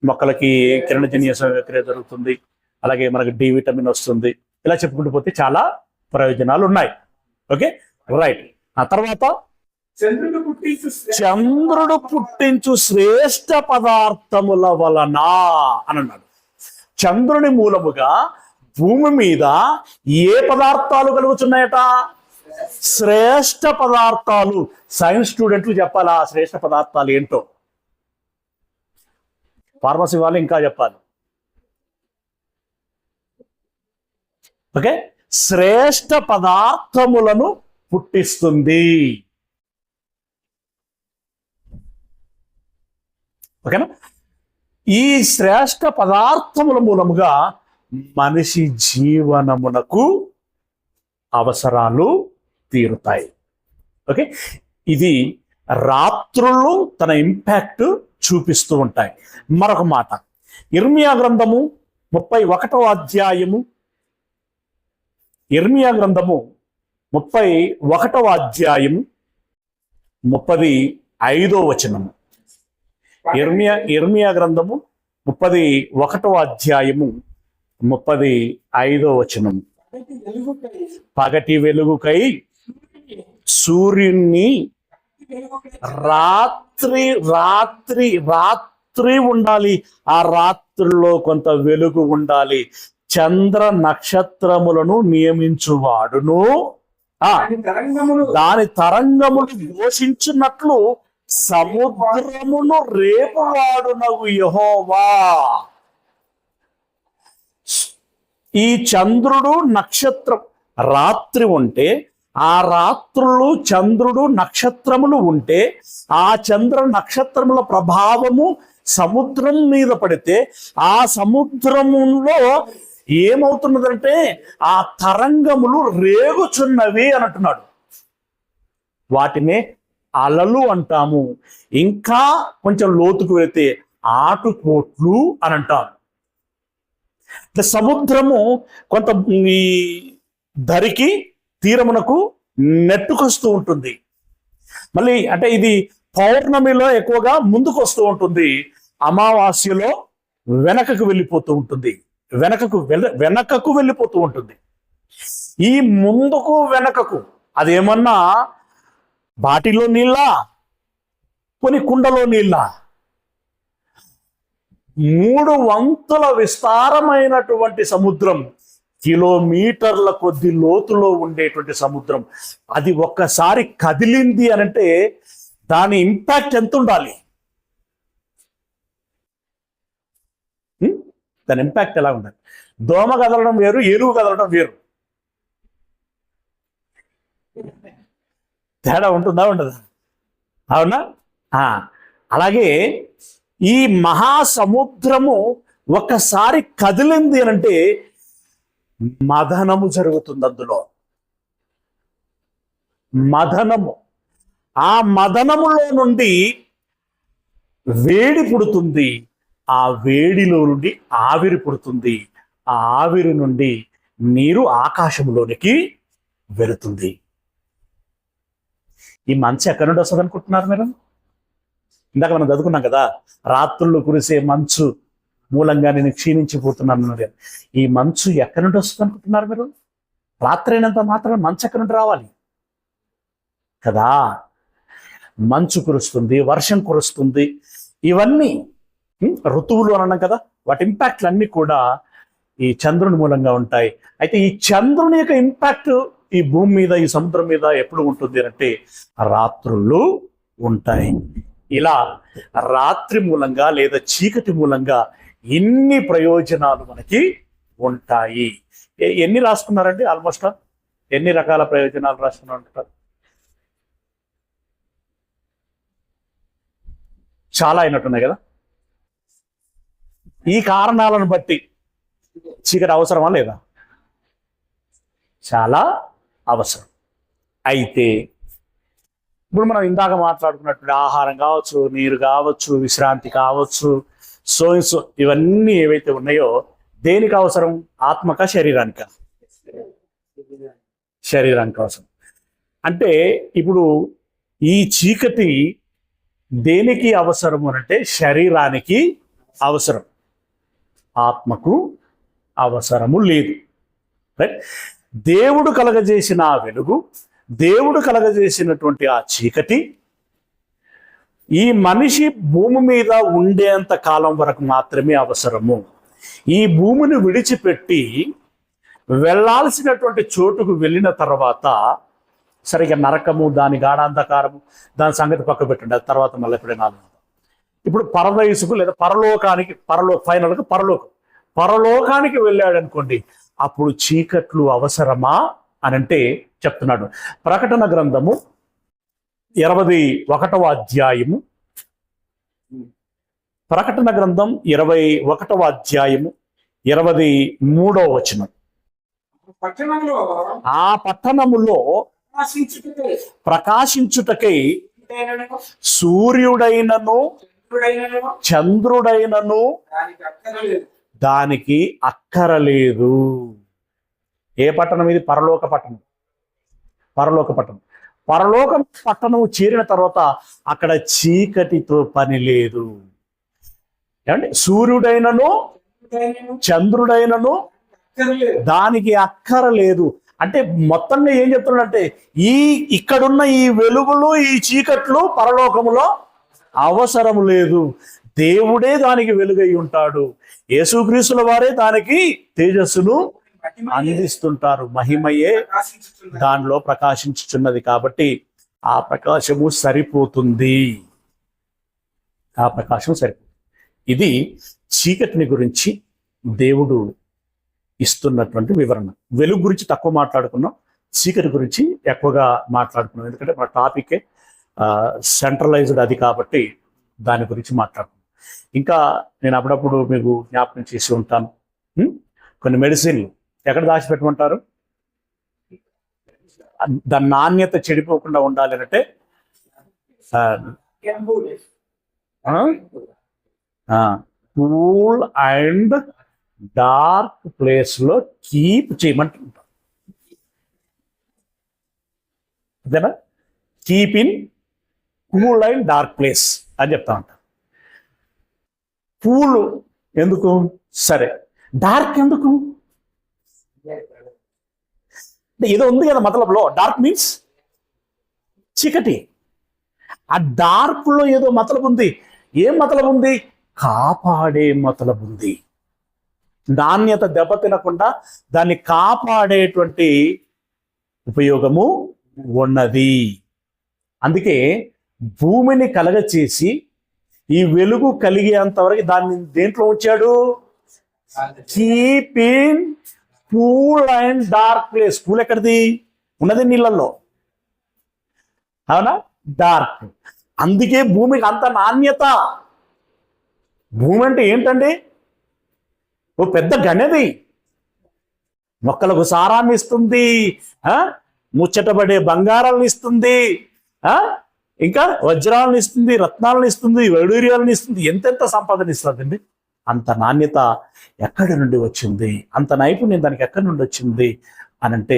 మొక్కలకి కిరణజన్య క్రియ జరుగుతుంది, అలాగే మనకి డి విటమిన్ వస్తుంది. ఇలా చెప్పుకుంటూ పోతే చాలా ప్రయోజనాలు ఉన్నాయి. Okay, right. ఆ తర్వాత చంద్రుడు పుట్టించు శ్రేష్ఠ పదార్థముల వలన అని అన్నాడు. చంద్రుని మూలముగా భూమి మీద ఏ పదార్థాలు కలుగుతున్నాయట? శ్రేష్ఠ పదార్థాలు. సైన్స్ స్టూడెంట్లు చెప్పాలా ఆ శ్రేష్ఠ పదార్థాలు ఏంటో? ఫార్మసీ వాళ్ళు ఇంకా చెప్పాలి. ఓకే, శ్రేష్ఠ పదార్థములను పుట్టిస్తుంది. ఓకేనా? ఈ శ్రేష్ఠ పదార్థముల మూలముగా మనిషి జీవనమునకు అవసరాలు తీరుతాయి. ఓకే, ఇది రాత్రులు తన ఇంపాక్ట్ చూపిస్తూ ఉంటాయి. మరొక మాట, ఇర్మియా గ్రంథము 31వ అధ్యాయము 31వ అధ్యాయము 35వ వచనము. ఇర్మియా గ్రంథము 31వ అధ్యాయము 35వ వచనము. పగటి వెలుగుకై సూర్యుని రాత్రి రాత్రి రాత్రి ఉండాలి, ఆ రాత్రిలో కొంత వెలుగు ఉండాలి. చంద్ర నక్షత్రములను నియమించువాడును దాని తరంగములు ఘోషించినట్లు సముద్రమును రేపువాడునగు యెహోవా. ఈ చంద్రుడు నక్షత్రం రాత్రి ఉంటే, ఆ రాత్రులు చంద్రుడు నక్షత్రములు ఉంటే, ఆ చంద్ర నక్షత్రముల ప్రభావము సముద్రం మీద పడితే, ఆ సముద్రములో ఏమవుతున్నదంటే ఆ తరంగములు రేగుచున్నవి అని అంటున్నాడు. వాటినే అలలు అంటాము. ఇంకా కొంచెం లోతుకు వెళితే ఆటుపోట్లు అని అంటాం. అంటే సముద్రము కొంత ఈ ధరికి తీరమునకు నెట్టుకొస్తూ ఉంటుంది. మళ్ళీ అంటే ఇది పౌర్ణమిలో ఎక్కువగా ముందుకు వస్తూ ఉంటుంది, అమావాస్యలో వెనకకు వెళ్ళిపోతూ ఉంటుంది. వెనకకు వెళ్ళిపోతూ ఉంటుంది. ఈ ముందుకు వెనకకు అదేమన్నా బాటిలో నీళ్ళ, కొన్ని కుండలో నీళ్ళ, 3 వంతుల విస్తారమైనటువంటి సముద్రం, కిలోమీటర్ల కొద్ది లోతులో ఉండేటువంటి సముద్రం. అది ఒక్కసారి కదిలింది అనంటే దాని ఇంపాక్ట్ ఎంత ఉండాలి? దాని ఇంపాక్ట్ ఎలా ఉండాలి? దోమ కదలడం వేరు, ఏనుగు కదలడం వేరు. తేడా ఉంటుందా ఉండదా? అవునా? అలాగే ఈ మహాసముద్రము ఒక్కసారి కదిలింది అనంటే మదనము జరుగుతుంది. అందులో మదనము, ఆ మదనములో నుండి వేడి పుడుతుంది, ఆ వేడిలో నుండి ఆవిరి పుడుతుంది, ఆ ఆవిరి నుండి నీరు ఆకాశంలోనికి వెళుతుంది. ఈ మంచు ఎక్కడి నుండి వస్తుంది అనుకుంటున్నారు మీరు? ఇందాక మనం చదువుకున్నాం కదా, రాత్రులు కురిసే మంచు మూలంగా నేను క్షీణించిపోతున్నాను. ఈ మంచు ఎక్కడి నుండి వస్తుంది అనుకుంటున్నారు మీరు? రాత్రి అయినంత మాత్రం మంచు ఎక్కడి నుండి రావాలి కదా? మంచు కురుస్తుంది, వర్షం కురుస్తుంది, ఇవన్నీ ఋతువులు అన్నాం కదా, వాటి ఇంపాక్ట్లు అన్నీ కూడా ఈ చంద్రుని మూలంగా ఉంటాయి. అయితే ఈ చంద్రుని యొక్క ఇంపాక్ట్ ఈ భూమి మీద, ఈ సముద్రం మీద ఎప్పుడు ఉంటుంది అంటే రాత్రులు ఉంటాయి. ఇలా రాత్రి మూలంగా లేదా చీకటి మూలంగా ఎన్ని ప్రయోజనాలు మనకి ఉంటాయి. ఎన్ని రాసుకున్నారండి? ఆల్మోస్ట్ ఎన్ని రకాల ప్రయోజనాలు రాసుకున్నారు? చాలా అయినట్టున్నాయి కదా. ఈ కారణాలను బట్టి చీకటి అవసరమా లేదా? చాలా అవసరం. అయితే ఇప్పుడు మనం ఇందాక మాట్లాడుకున్నటువంటి ఆహారం కావచ్చు, నీరు కావచ్చు, విశ్రాంతి కావచ్చు, సో ఇవన్నీ ఏవైతే ఉన్నాయో దేనికి అవసరం? ఆత్మక, శరీరానిక? శరీరానికి అవసరం. అంటే ఇప్పుడు ఈ చీకటి దేనికి అవసరము అంటే శరీరానికి అవసరం, ఆత్మకు అవసరము లేదు. రైట్? దేవుడు కలగజేసిన ఆ వెలుగు, దేవుడు కలగజేసినటువంటి ఆ చీకటి ఈ మనిషి భూమి మీద ఉండేంత కాలం వరకు మాత్రమే అవసరము. ఈ భూమిని విడిచిపెట్టి వెళ్ళాల్సినటువంటి చోటుకు వెళ్ళిన తర్వాత సరిగ్గా నరకము, దాని గాఢాంధకారము, దాని సంగతి పక్క పెట్టండి, అది తర్వాత మళ్ళీ ఎప్పుడైనా. ఇప్పుడు పరదయసుకు లేదా ఫైనల్గా పరలోకానికి వెళ్ళాడు అనుకోండి, అప్పుడు చీకట్లు అవసరమా అని అంటే చెప్తున్నాడు. ప్రకటన గ్రంథము 21వ అధ్యాయము, ప్రకటన గ్రంథం 21వ అధ్యాయము 23వ వచనం. ఆ పట్టణములో ప్రకాశించుటకై సూర్యుడైనను చంద్రుడైనను దానికి అక్కరలేదు. ఏ పట్టణం ఇది? పరలోక పట్టణం. పరలోక పట్టణం చేరిన తర్వాత అక్కడ చీకటితో పని లేదు. ఏమంటే సూర్యుడైనను చంద్రుడైనను దానికి అక్కరలేదు. అంటే మొత్తంగా ఏం చెప్తున్నాడంటే ఇక్కడున్న ఈ వెలుగులు, ఈ చీకట్లు పరలోకములో అవసరం లేదు. దేవుడే దానికి వెలుగై ఉంటాడు. యేసుక్రీస్తుల వారే దానికి తేజస్సును అందిస్తుంటారు. మహిమయే దానిలో ప్రకాశించుచున్నది. కాబట్టి ఆ ప్రకాశము సరిపోతుంది. ఇది చీకటిని గురించి దేవుడు ఇస్తున్నటువంటి వివరణ. వెలుగు గురించి తక్కువ మాట్లాడుకున్నాం, చీకటి గురించి ఎక్కువగా మాట్లాడుకున్నాం. ఎందుకంటే మన టాపికే సెంట్రలైజ్డ్ అది కాబట్టి దాని గురించి మాట్లాడుకున్నాం. ఇంకా నేను అప్పుడప్పుడు మీకు జ్ఞాపకం చేసి ఉంటాను, కొన్ని మెడిసిన్లు ఎక్కడ దాచిపెట్టమంటారు? దాని నాణ్యత చెడిపోకుండా ఉండాలి అంటే కూల్ అండ్ డార్క్ ప్లేస్ లో కీప్ చేయమంటుంటారు. అంతేనా? Keep in cool and dark place అని చెప్తా ఉంటారు. కూల్ ఎందుకు? సరే, డార్క్ ఎందుకు? ఏదో ఉంది కదా మతలబ్లో. డార్క్ మీన్స్ చీకటి. ఆ డార్క్ లో ఏదో మతలబు ఉంది. ఏం మతలబు ఉంది? కాపాడే మతలబు ఉంది. నాణ్యత దెబ్బతినకుండా దాన్ని కాపాడేటువంటి ఉపయోగము ఉన్నది. అందుకే భూమిని కలగచేసి ఈ వెలుగు కలిగేంత వరకు దాన్ని దేంట్లో ఉంచాడు? Keep in cool and dark place. Cool ఎక్కడిది? ఉన్నది నీళ్ళల్లో, అవునా? డార్క్. అందుకే భూమికి అంత నాణ్యత. భూమి అంటే ఏంటండి? ఓ పెద్ద గనెది. మొక్కలకు సారాన్ని ఇస్తుంది, ముచ్చటపడే బంగారాలను ఇస్తుంది, ఇంకా వజ్రాలను ఇస్తుంది, రత్నాలను ఇస్తుంది, వైడూర్యాలను ఇస్తుంది, ఎంతెంత సంపాదన ఇస్తుందండి. అంత నాణ్యత ఎక్కడి నుండి వచ్చింది? అంత నైపుణ్యం దానికి ఎక్కడి నుండి వచ్చింది అని అంటే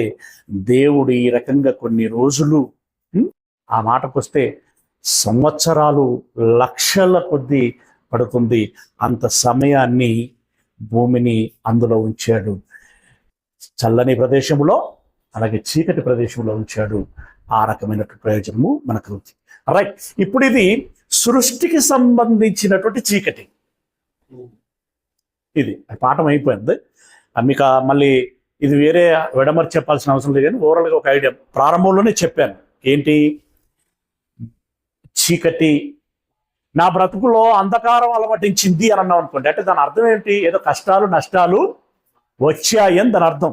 దేవుడు ఈ రకంగా కొన్ని రోజులు, ఆ మాటకు వస్తే సంవత్సరాలు, లక్షల కొద్దీ పడుతుంది, అంత సమయాన్ని భూమిని అందులో ఉంచాడు. చల్లని ప్రదేశంలో అలాగే చీకటి ప్రదేశంలో ఉంచాడు. ఆ రకమైన ప్రయోజనము మనకు ఉంది. రైట్, ఇప్పుడు ఇది సృష్టికి సంబంధించినటువంటి చీకటి. ఇది పాఠం అయిపోయింది. మీకు మళ్ళీ ఇది వేరే విడమర్చి చెప్పాల్సిన అవసరం లేదు, కానీ ఓవరాల్గా ఒక ఐడియా ప్రారంభంలోనే చెప్పాను. ఏంటి? చీకటి నా బ్రతుకులో అంధకారం అలవటించింది అని అన్నాం అనుకోండి, అంటే దాని అర్థం ఏంటి? ఏదో కష్టాలు నష్టాలు వచ్చాయి అని దాని అర్థం.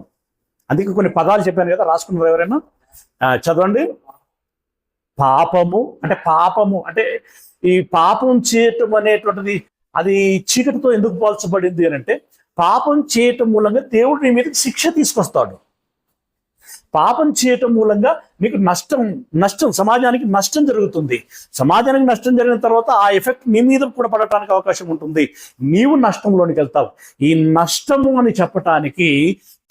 అందుకే కొన్ని పదాలు చెప్పాను కదా, రాసుకున్నారు ఎవరైనా? చదవండి. పాపము అంటే ఈ పాపం చేయటం అనేటువంటిది అది చీకటితో ఎందుకు పోల్చబడింది అని అంటే, పాపం చేయటం మూలంగా దేవుడు నీ మీద శిక్ష తీసుకొస్తాడు. పాపం చేయటం మూలంగా నీకు నష్టం సమాజానికి నష్టం జరుగుతుంది. సమాజానికి నష్టం జరిగిన తర్వాత ఆ ఎఫెక్ట్ నీ మీద కూడా పడటానికి అవకాశం ఉంటుంది. నీవు నష్టంలోనికి వెళ్తావు. ఈ నష్టము అని చెప్పటానికి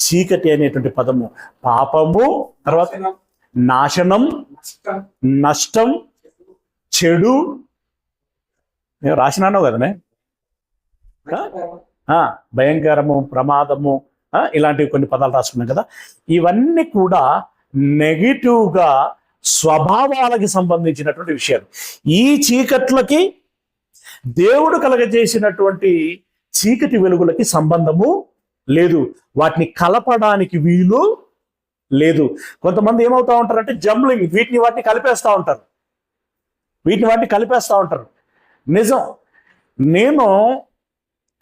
చీకటి అనేటువంటి పదము, పాపము, తర్వాత నాశనం, నష్టం, చెడు, నేను రాసినాను కదనే, భయంకరము, ప్రమాదము, ఇలాంటివి కొన్ని పదాలు రాసుకున్నాం కదా. ఇవన్నీ కూడా నెగిటివ్గా స్వభావాలకి సంబంధించినటువంటి విషయాలు. ఈ చీకట్లకి దేవుడు కలగజేసినటువంటి చీకటి వెలుగులకి సంబంధము లేదు. వాటిని కలపడానికి వీలు లేదు. కొంతమంది ఏమవుతా ఉంటారంటే జంబ్లింగ్, వీటిని వాటిని కలిపేస్తూ ఉంటారు. నిజం, నేను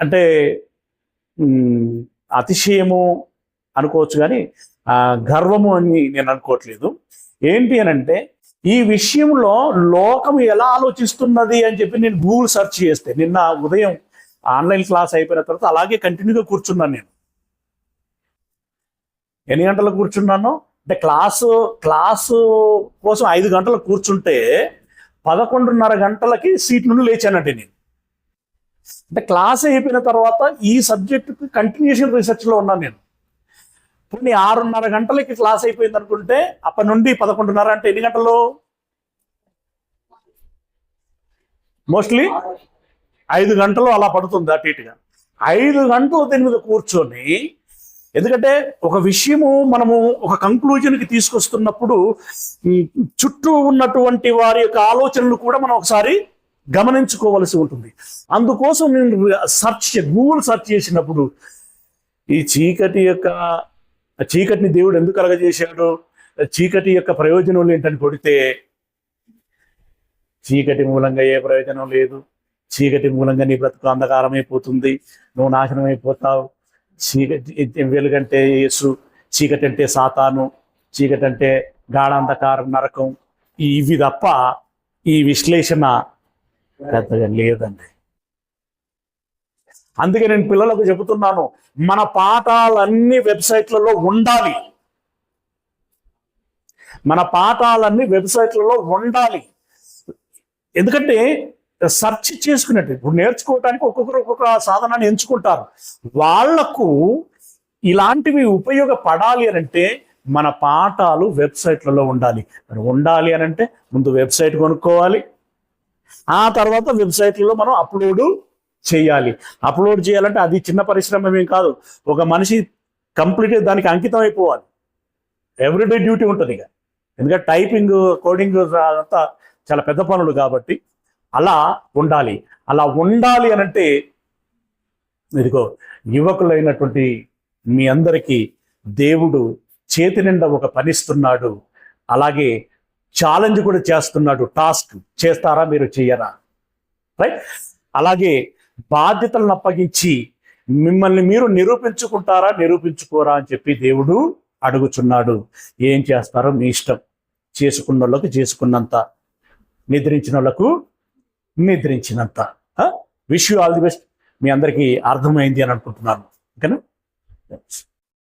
అంటే అతిశయము అనుకోవచ్చు, కానీ గర్వము అని నేను అనుకోవట్లేదు. ఏంటి అని అంటే, ఈ విషయంలో లోకం ఎలా ఆలోచిస్తున్నది అని చెప్పి నేను గూగుల్ సెర్చ్ చేస్తే, నిన్న ఉదయం ఆన్లైన్ క్లాస్ అయిపోయిన తర్వాత అలాగే కంటిన్యూగా కూర్చున్నాను. నేను ఎన్ని గంటలకు కూర్చున్నాను అంటే, క్లాసు కోసం 5 గంటలు కూర్చుంటే 11:30 గంటలకి సీట్ నుండి లేచానంటే నేను. అంటే క్లాస్ అయిపోయిన తర్వాత ఈ సబ్జెక్టుకి కంటిన్యూషన్ రీసెర్చ్లో ఉన్నాను నేను. ఇప్పుడు నీ 6:30 గంటలకి క్లాస్ అయిపోయింది అనుకుంటే అప్పటి నుండి 11:30 అంటే ఎన్ని గంటలు? మోస్ట్లీ 5 గంటలు అలా పడుతుంది అటు ఇటుగా. 5 గంటలు దీని మీద కూర్చొని, ఎందుకంటే ఒక విషయము మనము ఒక కంక్లూజన్కి తీసుకొస్తున్నప్పుడు చుట్టూ ఉన్నటువంటి వారి యొక్క ఆలోచనలు కూడా మనం ఒకసారి గమనించుకోవలసి ఉంటుంది. అందుకోసం నేను గూగుల్ సెర్చ్ చేసినప్పుడు ఈ చీకటిని దేవుడు ఎందుకు కలగజేశాడు, చీకటి యొక్క ప్రయోజనం ఏంటని కొడితే, చీకటి మూలంగా ఏ ప్రయోజనం లేదు. చీకటి మూలంగా నీ బ్రతుకు అంధకారమైపోతుంది, నువ్వు నాశనం అయిపోతావు. చీకటి వెలుగంటే యేసు, చీకటి అంటే సాతాను, చీకటి అంటే గాఢాంధకారం, నరకం, ఇవి తప్ప ఈ విశ్లేషణ పెద్దగా లేదండి. అందుకే నేను పిల్లలకు చెబుతున్నాను, మన పాఠాలన్నీ వెబ్సైట్లలో ఉండాలి. మన పాఠాలన్నీ వెబ్సైట్లలో ఉండాలి. ఎందుకంటే సెర్చ్ చేసుకున్నట్టు ఇప్పుడు నేర్చుకోవటానికి ఒక్కొక్కరు ఒక్కొక్క సాధనాన్ని ఎంచుకుంటారు. వాళ్లకు ఇలాంటివి ఉపయోగపడాలి అని అంటే మన పాఠాలు వెబ్సైట్లలో ఉండాలి. మరి ఉండాలి అని అంటే ముందు వెబ్సైట్ కొనుక్కోవాలి, ఆ తర్వాత వెబ్సైట్లలో మనం అప్లోడ్ చేయాలి. అప్లోడ్ చేయాలంటే అది చిన్న పరిశ్రమ ఏం కాదు. ఒక మనిషి కంప్లీట్ దానికి అంకితం అయిపోవాలి. ఎవ్రీడే డ్యూటీ ఉంటుంది ఇక. ఎందుకంటే టైపింగ్, కోడింగ్ అంతా చాలా పెద్ద పనులు కాబట్టి అలా ఉండాలి. అలా ఉండాలి అని అంటే ఇదిగో యువకులైనటువంటి మీ అందరికీ దేవుడు చేతి నిండా ఒక పనిస్తున్నాడు. అలాగే ఛాలెంజ్ కూడా చేస్తున్నాడు. టాస్క్ చేస్తారా, మీరు చెయ్యరా? రైట్. అలాగే బాధ్యతలను అప్పగించి మిమ్మల్ని మీరు నిరూపించుకుంటారా, నిరూపించుకోరా అని చెప్పి దేవుడు అడుగుచున్నాడు. ఏం చేస్తారో మీ ఇష్టం. చేసుకున్న వాళ్ళకు చేసుకున్నంత, నిద్రించిన వాళ్ళకు నిద్రించినంత. Wish you all the best. మీ అందరికీ అర్థమైంది అని అనుకుంటున్నాను. ఓకేనా?